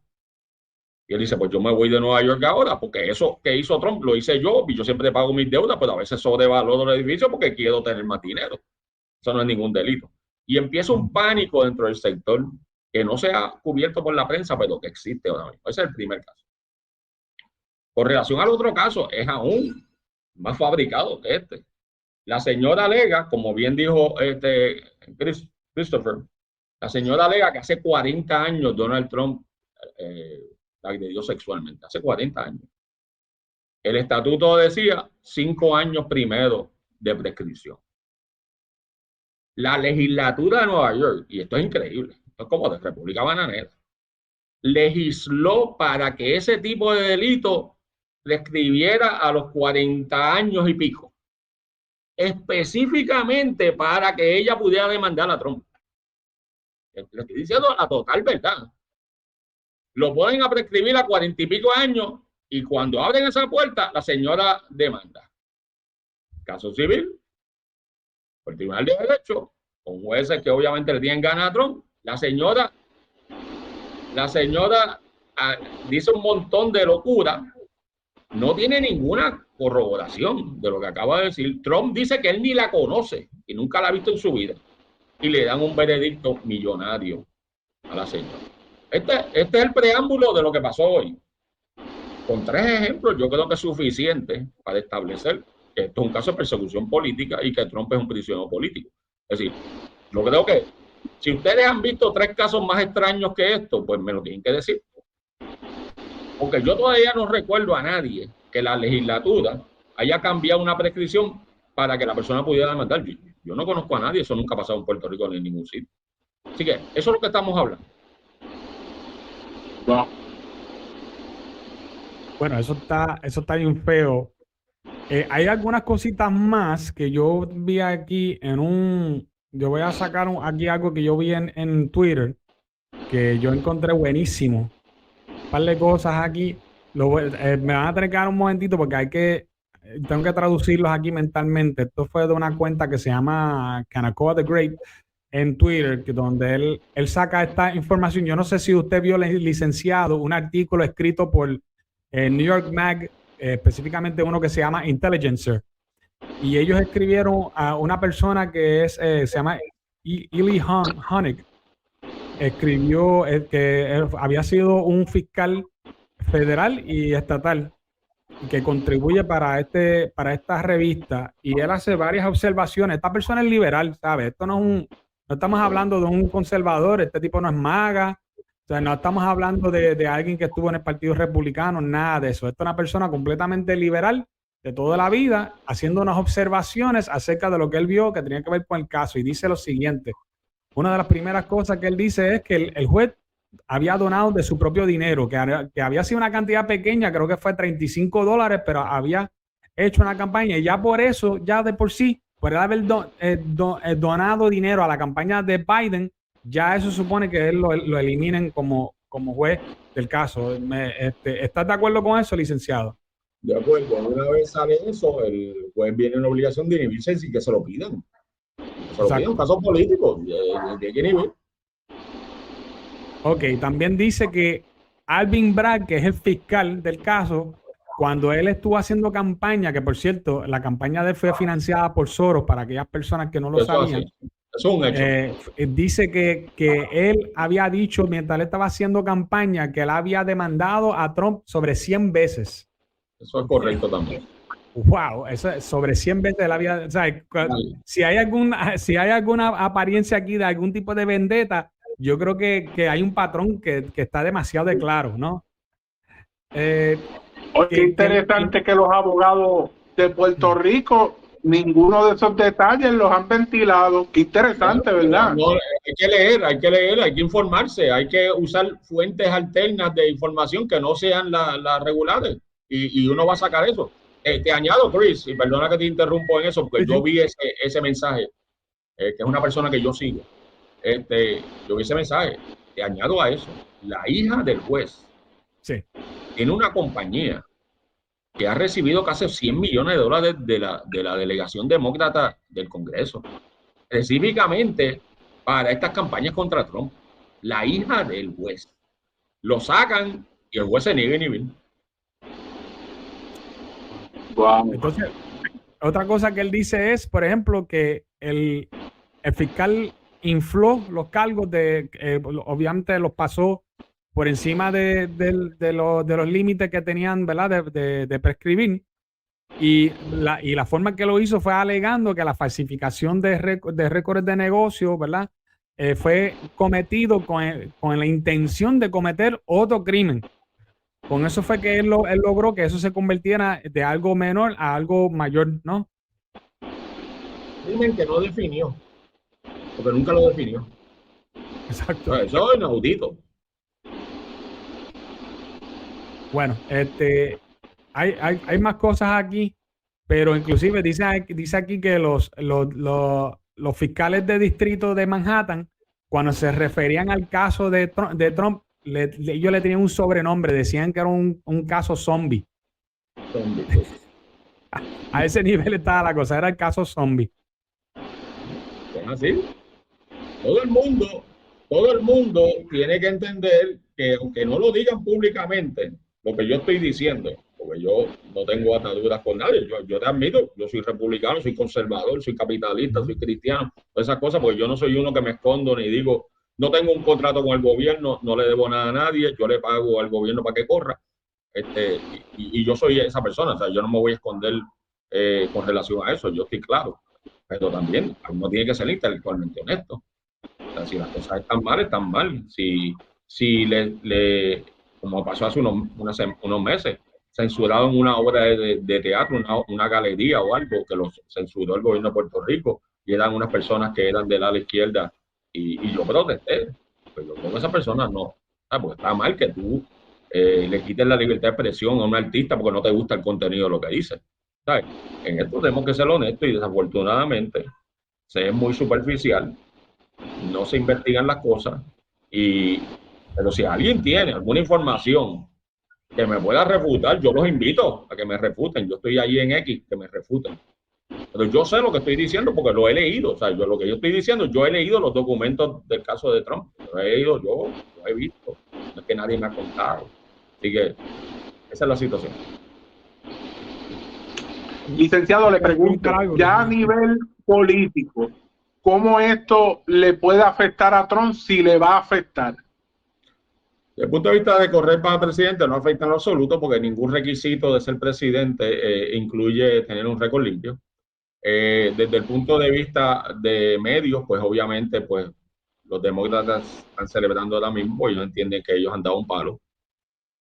Speaker 3: Y él dice, pues yo me voy de Nueva York ahora, porque eso que hizo Trump lo hice yo, y yo siempre pago mis deudas, pero a veces sobrevaloro el edificio porque quiero tener más dinero. Eso no es ningún delito. Y empieza un pánico dentro del sector que no se ha cubierto por la prensa, pero que existe ahora mismo. Ese es el primer caso. Con relación al otro caso, es aún más fabricado que este. La señora alega, como bien dijo Christopher, la señora alega que hace 40 años Donald Trump la agredió sexualmente, hace 40 años. El estatuto decía 5 años primero de prescripción. La legislatura de Nueva York, y esto es increíble, esto es como de República Bananera, legisló para que ese tipo de delito prescribiera a los 40 años y pico, específicamente para que ella pudiera demandar a Trump. Le estoy diciendo la total verdad. Lo ponen a prescribir a 40 y pico años y cuando abren esa puerta, la señora demanda. Caso civil, por el Tribunal de Derecho, con jueces que obviamente le tienen ganas a Trump. La señora dice un montón de locura, no tiene ninguna corroboración de lo que acaba de decir. Trump dice que él ni la conoce y nunca la ha visto en su vida. Y le dan un veredicto millonario a la señora. Este es el preámbulo de lo que pasó hoy. Con 3 ejemplos, yo creo que es suficiente para establecer que esto es un caso de persecución política y que Trump es un prisionero político. Es decir, yo creo que si ustedes han visto 3 casos más extraños que esto, pues me lo tienen que decir. Porque yo todavía no recuerdo a nadie que la legislatura haya cambiado una prescripción para que la persona pudiera demandar. Yo no conozco a nadie, eso nunca ha pasado en Puerto Rico ni en ningún sitio. Así que eso es lo que estamos hablando.
Speaker 2: No.
Speaker 1: Bueno, eso está bien feo. Hay algunas cositas más que yo vi aquí yo voy a sacar aquí algo que yo vi en Twitter, que yo encontré buenísimo. Un par de cosas aquí. Me van a tener que dar un momentito porque tengo que traducirlos aquí mentalmente. Esto fue de una cuenta que se llama Kanakoa the Great en Twitter, donde él saca esta información. Yo no sé si usted vio, licenciado, un artículo escrito por New York Mag, específicamente uno que se llama Intelligencer. Y ellos escribieron a una persona que se llama Eli Honig. Escribió que él había sido un fiscal federal y estatal que contribuye para esta revista, y él hace varias observaciones. Esta persona es liberal, ¿sabes? Esto no estamos hablando de un conservador, este tipo no es MAGA, o sea, no estamos hablando de alguien que estuvo en el Partido Republicano, nada de eso. Esto es una persona completamente liberal de toda la vida, haciendo unas observaciones acerca de lo que él vio que tenía que ver con el caso, y dice lo siguiente. Una de las primeras cosas que él dice es que el juez había donado de su propio dinero, que había sido una cantidad pequeña, creo que fue $35, pero había hecho una campaña, y ya por eso, ya de por sí, por haber donado dinero a la campaña de Biden, ya eso supone que él lo eliminen como juez del caso. ¿Estás de acuerdo con eso, licenciado?
Speaker 3: De acuerdo, una vez sale eso, el juez viene en la obligación de inhibirse sin que se lo pidan. Se lo pidan, casos políticos, de que inhibir.
Speaker 1: Ok, también dice que Alvin Bragg, que es el fiscal del caso, cuando él estuvo haciendo campaña, que por cierto, la campaña de él fue financiada por Soros, para aquellas personas que no lo sabían.
Speaker 3: Eso es un hecho.
Speaker 1: Dice que él había dicho, mientras él estaba haciendo campaña, que él había demandado a Trump sobre 100 veces.
Speaker 3: Eso es correcto también.
Speaker 1: Wow, eso es sobre 100 veces él había, o sea, si hay alguna apariencia aquí de algún tipo de vendetta, yo creo que hay un patrón que está demasiado de claro, ¿no?
Speaker 2: Oye, qué interesante que los abogados de Puerto Rico, ninguno de esos detalles los han ventilado. Qué interesante, ¿verdad?
Speaker 3: No, hay que leer, hay que informarse, hay que usar fuentes alternas de información que no sean las regulares y uno va a sacar eso. Te añado, Chris, y perdona que te interrumpo en eso, porque yo vi ese mensaje, que es una persona que yo sigo. Yo vi ese mensaje, te añado a eso, la hija del juez tiene una compañía que ha recibido casi $100 millones de la delegación demócrata del Congreso, específicamente para estas campañas contra Trump. La hija del juez. Lo sacan y el juez se niega ni bien.
Speaker 1: Wow. Entonces, otra cosa que él dice es, por ejemplo, que el fiscal infló los cargos obviamente los pasó por encima de los límites que tenían, ¿verdad? De prescribir. Y la forma que lo hizo fue alegando que la falsificación de récords de negocio, ¿verdad? Fue cometido con la intención de cometer otro crimen. Con eso fue que él logró que eso se convirtiera de algo menor a algo mayor, ¿no?
Speaker 3: Crimen que no definió, porque nunca lo definió.
Speaker 1: Exacto.
Speaker 3: Eso es inaudito.
Speaker 1: Bueno, hay más cosas aquí, pero inclusive dice aquí que los fiscales de distrito de Manhattan, cuando se referían al caso de Trump, ellos le tenían un sobrenombre, decían que era un caso zombie. A ese nivel estaba la cosa, era el caso zombie.
Speaker 3: Es así. Todo el mundo tiene que entender que, aunque no lo digan públicamente, lo que yo estoy diciendo, porque yo no tengo ataduras con nadie, yo te admito, yo soy republicano, soy conservador, soy capitalista, soy cristiano, todas esas cosas, porque yo no soy uno que me escondo ni digo, no tengo un contrato con el gobierno, no le debo nada a nadie, yo le pago al gobierno para que corra, y yo soy esa persona, o sea, yo no me voy a esconder con relación a eso, yo estoy claro, pero también uno tiene que ser intelectualmente honesto. O sea, si las cosas están mal. Si como pasó hace unos meses, censuraron una obra de teatro, una galería o algo que los censuró el gobierno de Puerto Rico y eran unas personas que eran del ala izquierda y yo protesté. Pero yo creo que esas personas no, porque está mal que tú le quites la libertad de expresión a un artista porque no te gusta el contenido de lo que dice. ¿Sabes? En esto tenemos que ser honestos y desafortunadamente se es muy superficial, no se investigan las cosas, pero si alguien tiene alguna información que me pueda refutar, yo los invito a que me refuten. Yo estoy ahí en X, que me refuten. Pero yo sé lo que estoy diciendo porque lo he leído. O sea, lo que yo estoy diciendo, yo he leído los documentos del caso de Trump. Lo he leído, yo lo he visto. No es que nadie me ha contado. Así que esa es la situación.
Speaker 2: Licenciado, le pregunto, ya a nivel político, ¿cómo esto le puede afectar a Trump, si le va a afectar?
Speaker 3: Desde el punto de vista de correr para presidente, no afecta en lo absoluto porque ningún requisito de ser presidente incluye tener un récord limpio. Desde el punto de vista de medios, pues obviamente pues los demócratas están celebrando ahora mismo, ellos entienden que ellos han dado un palo.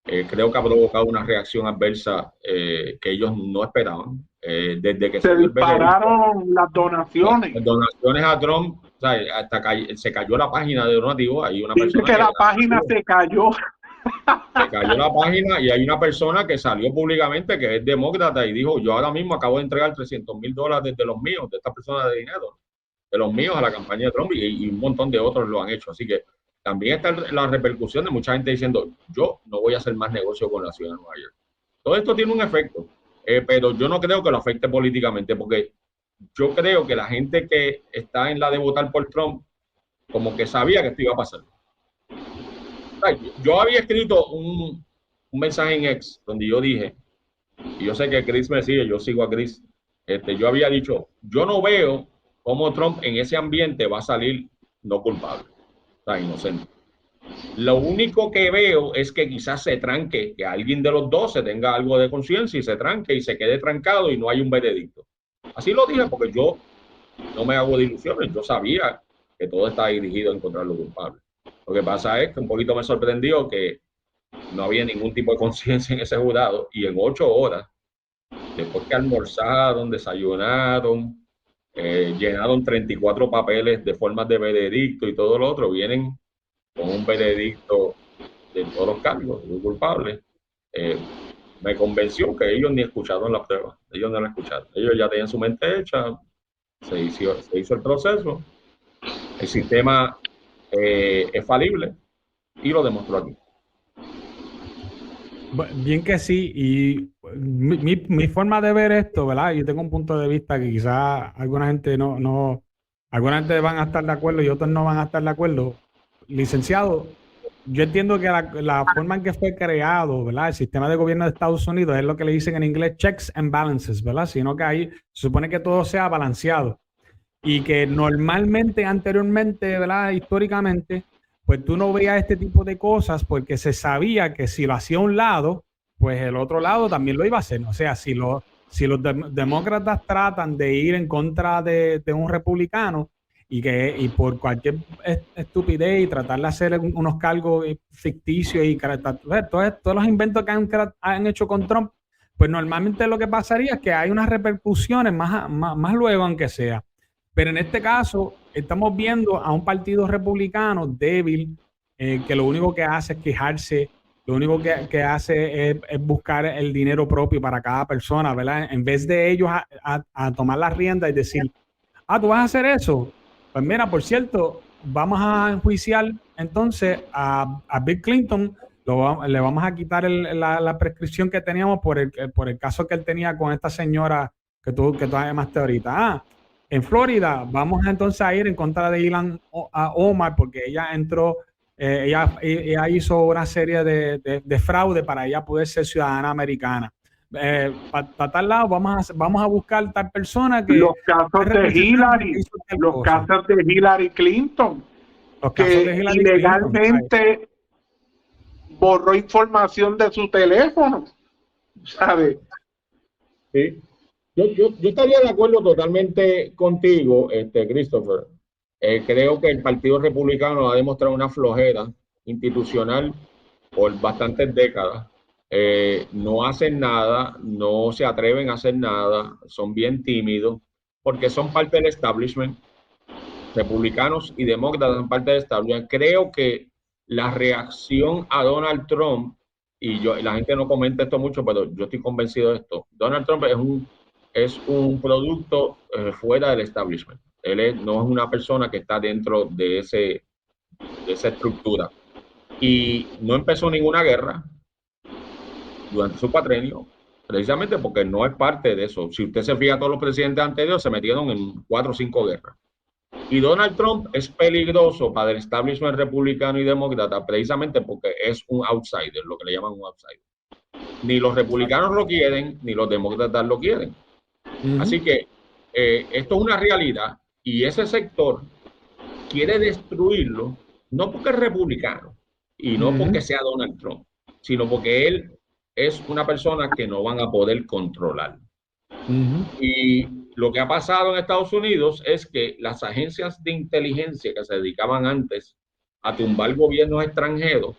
Speaker 3: Creo que ha provocado una reacción adversa que ellos no esperaban. Desde que
Speaker 2: se dispararon las donaciones.
Speaker 3: Las donaciones a Trump, o sea, hasta se cayó la página de donativos. Hay una persona
Speaker 2: que la página se cayó.
Speaker 3: Se cayó la página y hay una persona que salió públicamente que es demócrata y dijo, yo ahora mismo acabo de entregar $300,000 de los míos, de esta persona de dinero, de los míos a la campaña de Trump y un montón de otros lo han hecho. Así que también está la repercusión de mucha gente diciendo, yo no voy a hacer más negocio con la ciudad de Nueva York. Todo esto tiene un efecto, pero yo no creo que lo afecte políticamente, porque yo creo que la gente que está en la de votar por Trump, como que sabía que esto iba a pasar. Yo había escrito un mensaje en X donde yo dije, y yo sé que Chris me sigue, yo sigo a Chris, yo había dicho, yo no veo cómo Trump en ese ambiente va a salir no culpable, inocente. Lo único que veo es que quizás se tranque, que alguien de los dos se tenga algo de conciencia y se tranque y se quede trancado y no hay un veredicto. Así lo dije porque yo no me hago de ilusiones, yo sabía que todo está dirigido a encontrar los culpables. Lo que pasa es que un poquito me sorprendió que no había ningún tipo de conciencia en ese jurado y en 8 horas, después que almorzaron, desayunaron, llenaron 34 papeles de formas de veredicto y todo lo otro, vienen con un veredicto de todos los cargos, de culpables. Me convenció que ellos ni escucharon la prueba, ellos no la escucharon, ellos ya tenían su mente hecha, se hizo el proceso, el sistema es falible y lo demostró aquí.
Speaker 1: Bien que sí, y mi forma de ver esto, ¿verdad? Yo tengo un punto de vista que quizás alguna gente alguna gente van a estar de acuerdo y otros no van a estar de acuerdo. Licenciado, yo entiendo que la forma en que fue creado, ¿verdad? El sistema de gobierno de Estados Unidos es lo que le dicen en inglés checks and balances, ¿verdad? Sino que ahí se supone que todo sea balanceado y que normalmente, anteriormente, ¿verdad? Históricamente, pues tú no veías este tipo de cosas porque se sabía que si lo hacía un lado, pues el otro lado también lo iba a hacer. O sea, si los demócratas tratan de ir en contra de un republicano y por cualquier estupidez y tratar de hacer unos cargos ficticios y todos los inventos que han hecho con Trump, pues normalmente lo que pasaría es que hay unas repercusiones más luego, aunque sea. Pero en este caso, estamos viendo a un partido republicano débil, que lo único que hace es quejarse, lo único que hace es buscar el dinero propio para cada persona, ¿verdad? En vez de ellos a tomar la rienda y decir, ¿tú vas a hacer eso? Pues mira, por cierto, vamos a enjuiciar entonces a Bill Clinton, le vamos a quitar la prescripción que teníamos por el caso que él tenía con esta señora que tú llamaste ahorita. En Florida, vamos entonces a ir en contra de Ilhan Omar porque ella entró, ella hizo una serie de fraude para ella poder ser ciudadana americana. Para tal lado, vamos a buscar tal persona que...
Speaker 2: Los casos de Hillary Clinton, que ilegalmente borró información de su teléfono, ¿sabes?
Speaker 3: Sí. Yo estaría de acuerdo totalmente contigo, Christopher. Creo que el Partido Republicano ha demostrado una flojera institucional por bastantes décadas. No hacen nada, no se atreven a hacer nada, son bien tímidos, porque son parte del establishment. Republicanos y demócratas son parte del establishment. Creo que la reacción a Donald Trump, la gente no comenta esto mucho, pero yo estoy convencido de esto. Donald Trump es un producto fuera del establishment. Él no es una persona que está dentro de esa estructura. Y no empezó ninguna guerra durante su cuatrenio, precisamente porque no es parte de eso. Si usted se fija, todos los presidentes anteriores se metieron en 4 o 5 guerras. Y Donald Trump es peligroso para el establishment republicano y demócrata precisamente porque es un outsider, lo que le llaman un outsider. Ni los republicanos lo quieren, ni los demócratas lo quieren. Así que esto es una realidad y ese sector quiere destruirlo, no porque es republicano y no porque sea Donald Trump, sino porque él es una persona que no van a poder controlar. Y lo que ha pasado en Estados Unidos es que las agencias de inteligencia que se dedicaban antes a tumbar gobiernos extranjeros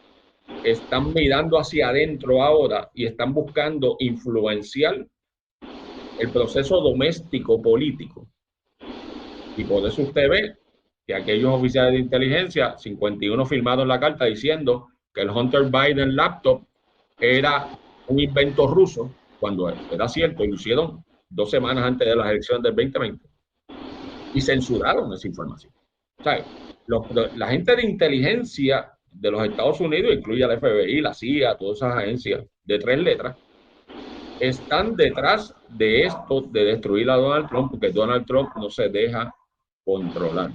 Speaker 3: están mirando hacia adentro ahora y están buscando influenciar el proceso doméstico político. Y por eso usted ve que aquellos oficiales de inteligencia, 51 firmaron la carta diciendo que el Hunter Biden laptop era un invento ruso, cuando era cierto, y lo hicieron 2 semanas antes de las elecciones del 2020. Y censuraron esa información. O sea, la gente de inteligencia de los Estados Unidos, incluye la FBI, la CIA, todas esas agencias de 3 letras, están detrás de esto de destruir a Donald Trump, porque Donald Trump no se deja controlar.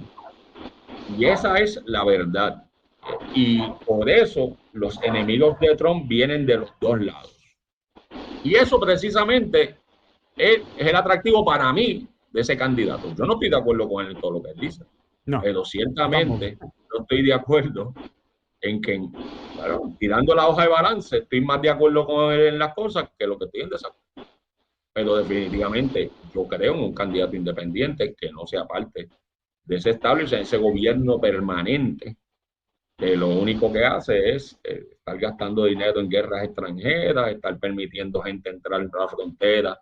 Speaker 3: Y esa es la verdad. Y por eso los enemigos de Trump vienen de los 2 lados. Y eso precisamente es el atractivo para mí de ese candidato. Yo no estoy de acuerdo con él en todo lo que él dice. No, pero ciertamente no estoy de acuerdo en que, bueno, tirando la hoja de balance, estoy más de acuerdo con él en las cosas que lo que estoy en desacuerdo. Pero definitivamente yo creo en un candidato independiente que no sea parte de ese establishment, ese gobierno permanente lo único que hace es estar gastando dinero en guerras extranjeras, estar permitiendo gente entrar en la frontera,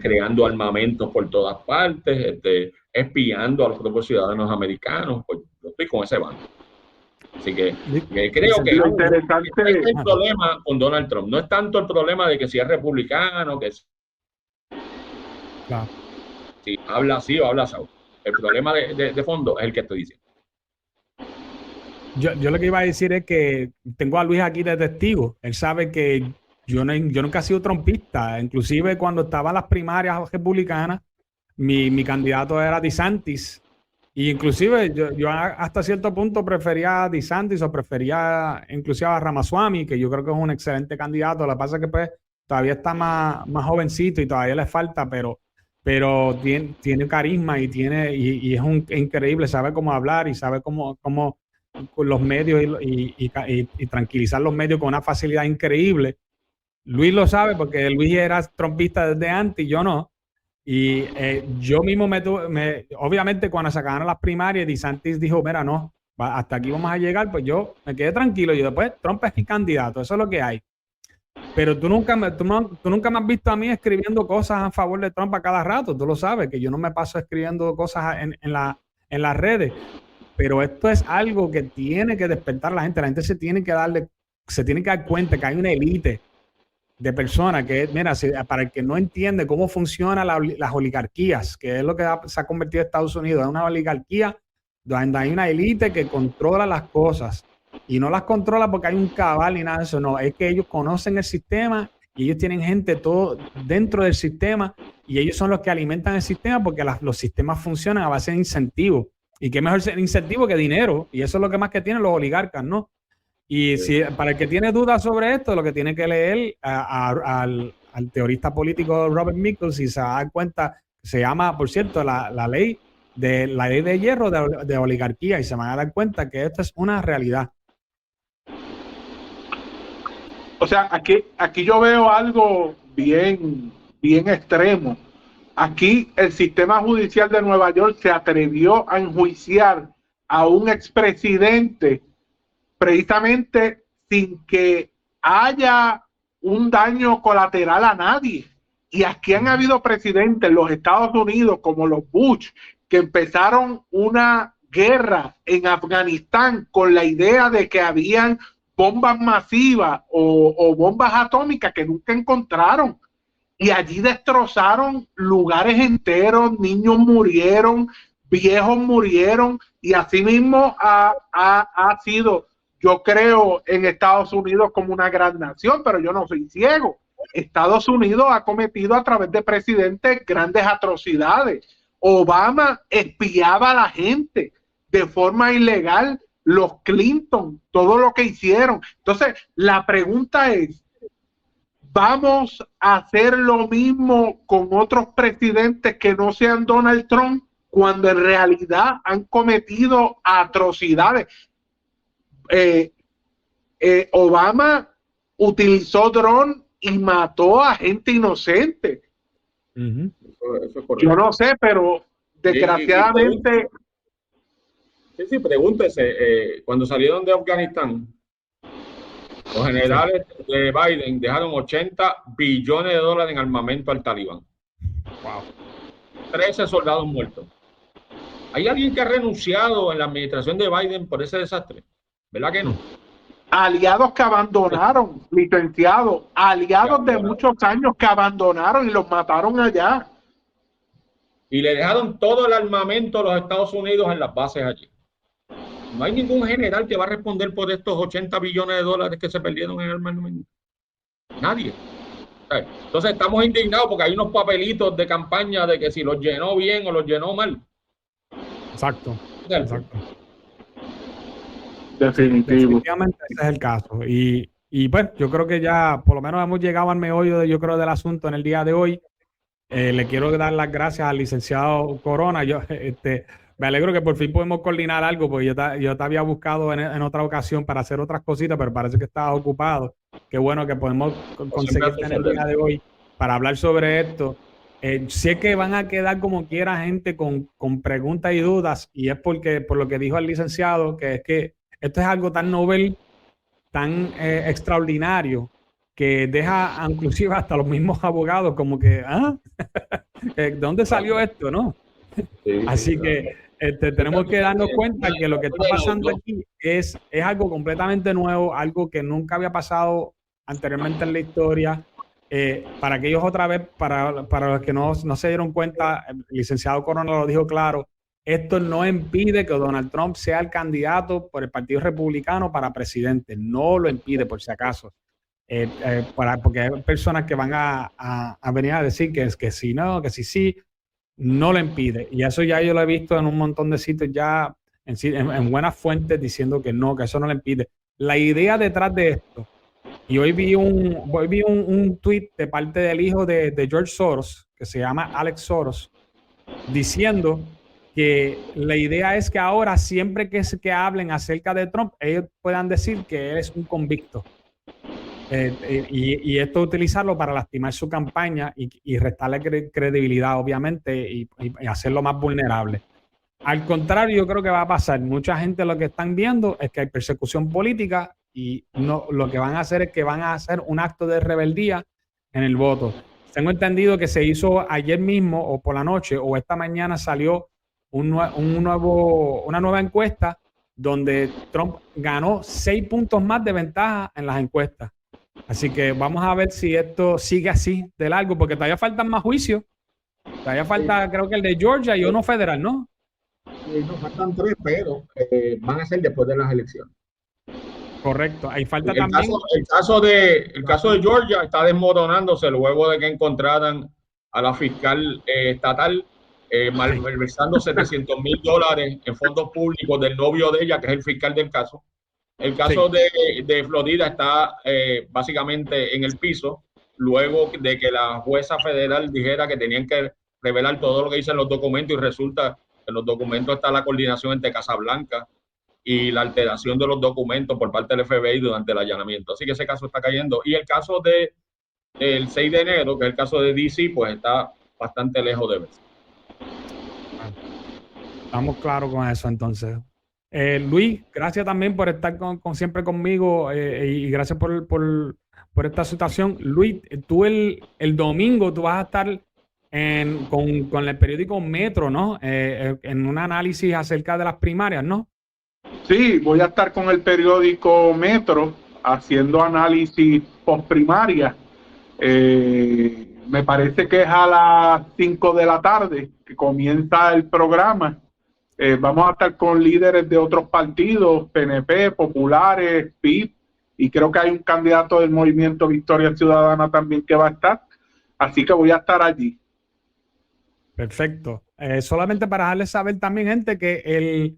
Speaker 3: creando armamentos por todas partes, espiando a los propios ciudadanos americanos. Pues yo estoy con ese bando. Así que creo que es el problema con Donald Trump. No es tanto el problema de que si es republicano, que si habla así o habla así. El problema de fondo es el que estoy diciendo.
Speaker 1: Yo lo que iba a decir es que tengo a Luis aquí de testigo. Él sabe que yo nunca he sido trumpista. Inclusive cuando estaban las primarias republicanas, mi candidato era DeSantis. Y inclusive yo hasta cierto punto prefería a DeSantis o prefería inclusive a Ramaswamy, que yo creo que es un excelente candidato. Lo que pasa es que pues todavía está más jovencito y todavía le falta, pero tiene carisma y es increíble, sabe cómo hablar y sabe cómo con los medios y tranquilizar los medios con una facilidad increíble. Luis lo sabe porque Luis era trumpista desde antes y yo no. Y yo mismo obviamente cuando se acabaron las primarias, DeSantis dijo, mira, no, hasta aquí vamos a llegar, pues yo me quedé tranquilo. Y después, Trump es mi candidato, eso es lo que hay. Pero tú nunca me has visto a mí escribiendo cosas a favor de Trump a cada rato, tú lo sabes, que yo no me paso escribiendo cosas en las redes. Pero esto es algo que tiene que despertar a la gente se tiene que dar cuenta que hay una élite de personas que, mira, para el que no entiende cómo funcionan las oligarquías, que es lo que se ha convertido en Estados Unidos, es una oligarquía donde hay una élite que controla las cosas y no las controla porque hay un cabal ni nada de eso, no, es que ellos conocen el sistema y ellos tienen gente todo dentro del sistema y ellos son los que alimentan el sistema porque los sistemas funcionan a base de incentivos. Y qué mejor incentivo que dinero. Y eso es lo que más que tienen los oligarcas, ¿no? Y para el que tiene dudas sobre esto, lo que tiene que leer al teorista político Robert Michels y se da cuenta, se llama, por cierto, la ley de hierro de oligarquía y se van a dar cuenta que esto es una realidad.
Speaker 2: O sea, aquí yo veo algo bien extremo. Aquí el sistema judicial de Nueva York se atrevió a enjuiciar a un expresidente precisamente sin que haya un daño colateral a nadie. Y aquí han habido presidentes en los Estados Unidos como los Bush que empezaron una guerra en Afganistán con la idea de que habían bombas masivas o bombas atómicas que nunca encontraron. Y allí destrozaron lugares enteros, niños murieron, viejos murieron, y así mismo ha sido, yo creo, en Estados Unidos como una gran nación, pero yo no soy ciego. Estados Unidos ha cometido a través de presidentes grandes atrocidades. Obama espiaba a la gente de forma ilegal, los Clinton, todo lo que hicieron. Entonces, la pregunta es, ¿vamos a hacer lo mismo con otros presidentes que no sean Donald Trump cuando en realidad han cometido atrocidades? Obama utilizó dron y mató a gente inocente. Yo no sé, pero desgraciadamente...
Speaker 3: Sí, pregúntese, cuando salieron de Afganistán, los generales de Biden dejaron $80 billones en armamento al Talibán. Wow. 13 soldados muertos. ¿Hay alguien que ha renunciado en la administración de Biden por ese desastre? ¿Verdad que no?
Speaker 2: Aliados que abandonaron, licenciados, aliados de muchos años que abandonaron y los mataron allá.
Speaker 3: Y le dejaron todo el armamento a los Estados Unidos en las bases allí. No hay ningún general que va a responder por estos $80 billones que se perdieron en el armamento. Nadie. Entonces estamos indignados porque hay unos papelitos de campaña de que si los llenó bien o los llenó mal.
Speaker 1: Exacto.
Speaker 2: Definitivamente
Speaker 1: ese es el caso. Y pues yo creo que ya por lo menos hemos llegado al meollo del asunto en el día de hoy. Le quiero dar las gracias al licenciado Corona. Me alegro que por fin podemos coordinar algo, porque yo te había buscado en otra ocasión para hacer otras cositas, pero parece que estabas ocupado. Qué bueno que podemos conseguirte en el día de hoy para hablar sobre esto. Sé que van a quedar como quiera gente con preguntas y dudas, y es porque, por lo que dijo el licenciado, que es que esto es algo tan novel, tan extraordinario, que deja inclusive hasta los mismos abogados como que, ¿de dónde salió esto, no?
Speaker 3: Sí,
Speaker 1: Así que tenemos que darnos cuenta que lo que está pasando aquí es algo completamente nuevo, algo que nunca había pasado anteriormente en la historia. Para aquellos otra vez, para los que no se dieron cuenta, el licenciado Corona lo dijo claro, esto no impide que Donald Trump sea el candidato por el Partido Republicano para presidente, no lo impide por si acaso. Porque hay personas que van a venir a decir que sí, no, que sí, no lo impide. Y eso ya yo lo he visto en un montón de sitios ya, en buenas fuentes, diciendo que no, que eso no lo impide. La idea detrás de esto, y hoy vi un tweet de parte del hijo de George Soros, que se llama Alex Soros, diciendo que la idea es que ahora siempre que hablen acerca de Trump, ellos puedan decir que él es un convicto. Y esto utilizarlo para lastimar su campaña y restarle credibilidad, obviamente, y hacerlo más vulnerable. Al contrario, yo creo que va a pasar. Mucha gente lo que están viendo es que hay persecución política y no, lo que van a hacer es que van a hacer un acto de rebeldía en el voto. Tengo entendido que se hizo ayer mismo o por la noche o esta mañana salió una nueva encuesta donde Trump ganó 6 puntos más de ventaja en las encuestas. Así que vamos a ver si esto sigue así de largo, porque todavía faltan más juicios. Todavía falta, creo que el de Georgia y uno federal, ¿no?
Speaker 3: Nos faltan 3, pero van a ser después de las elecciones.
Speaker 1: Correcto. Ahí falta
Speaker 3: El
Speaker 1: también.
Speaker 3: El caso de Georgia está desmoronándose luego de que encontraran a la fiscal estatal malversando $700,000 en fondos públicos del novio de ella, que es el fiscal del caso. El caso de Florida está básicamente en el piso, luego de que la jueza federal dijera que tenían que revelar todo lo que dicen los documentos, y resulta que en los documentos está la coordinación entre Casablanca y la alteración de los documentos por parte del FBI durante el allanamiento. Así que ese caso está cayendo. Y el caso del 6 de enero, que es el caso de DC, pues está bastante lejos de verse.
Speaker 1: Estamos claros con eso entonces. Luis, gracias también por estar siempre conmigo y gracias por esta situación. Luis, tú el domingo tú vas a estar con el periódico Metro, ¿no? En un análisis acerca de las primarias, ¿no?
Speaker 2: Sí, voy a estar con el periódico Metro haciendo análisis postprimaria. Me parece que es a las 5 de la tarde que comienza el programa. Vamos a estar con líderes de otros partidos, PNP, populares, PIB, y creo que hay un candidato del Movimiento Victoria Ciudadana también que va a estar. Así que voy a estar allí.
Speaker 1: Perfecto. Solamente para dejarles saber también, gente, que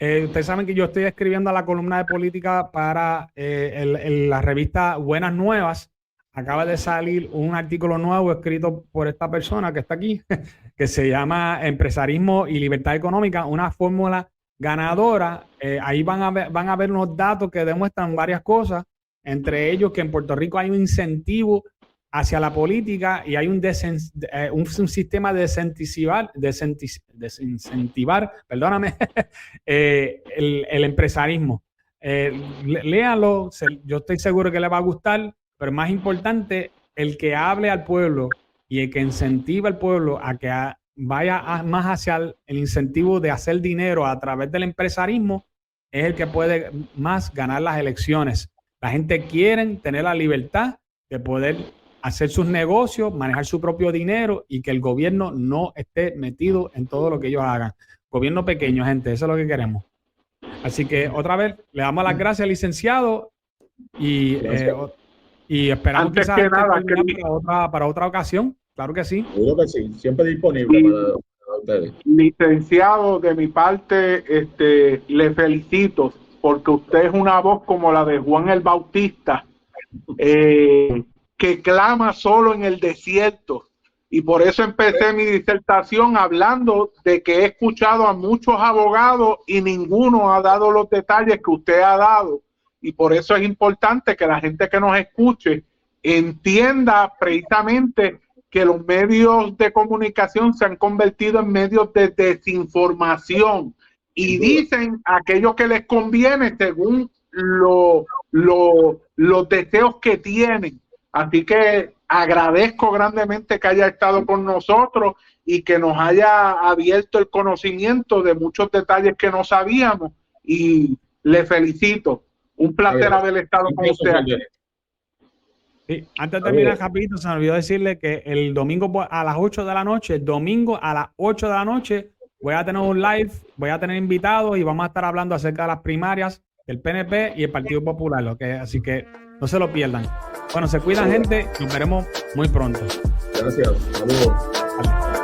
Speaker 1: ustedes saben que yo estoy escribiendo la columna de política para la revista Buenas Nuevas. Acaba de salir un artículo nuevo escrito por esta persona que está aquí, que se llama Empresarismo y Libertad Económica, una fórmula ganadora. Ahí van a ver unos datos que demuestran varias cosas, entre ellos que en Puerto Rico hay un incentivo hacia la política y hay un sistema de desincentivar, perdóname, el empresarismo. Léanlo, yo estoy seguro que les va a gustar, pero más importante, el que hable al pueblo y el que incentiva al pueblo a que vaya más hacia el incentivo de hacer dinero a través del empresarismo es el que puede más ganar las elecciones. La gente quiere tener la libertad de poder hacer sus negocios, manejar su propio dinero y que el gobierno no esté metido en todo lo que ellos hagan. Gobierno pequeño, gente, eso es lo que queremos. Así que otra vez le damos las gracias al licenciado y esperamos
Speaker 2: Antes
Speaker 1: que
Speaker 2: nada,
Speaker 1: para otra ocasión. Claro que sí.
Speaker 3: Seguro que sí, siempre disponible para ustedes.
Speaker 2: Licenciado, de mi parte, le felicito porque usted es una voz como la de Juan el Bautista, que clama solo en el desierto. Y por eso empecé mi disertación hablando de que he escuchado a muchos abogados y ninguno ha dado los detalles que usted ha dado. Y por eso es importante que la gente que nos escuche entienda precisamente que los medios de comunicación se han convertido en medios de desinformación y dicen aquello que les conviene según los deseos que tienen. Así que agradezco grandemente que haya estado con nosotros y que nos haya abierto el conocimiento de muchos detalles que no sabíamos, y le felicito. Un placer haber estado con usted aquí.
Speaker 1: Sí, antes de terminar rapidito, se me olvidó decirle que el domingo a las 8 de la noche, voy a tener un live, voy a tener invitados y vamos a estar hablando acerca de las primarias del PNP y el Partido Popular, así que no se lo pierdan. Bueno, se cuidan, gente, nos veremos muy pronto.
Speaker 3: Gracias, saludos.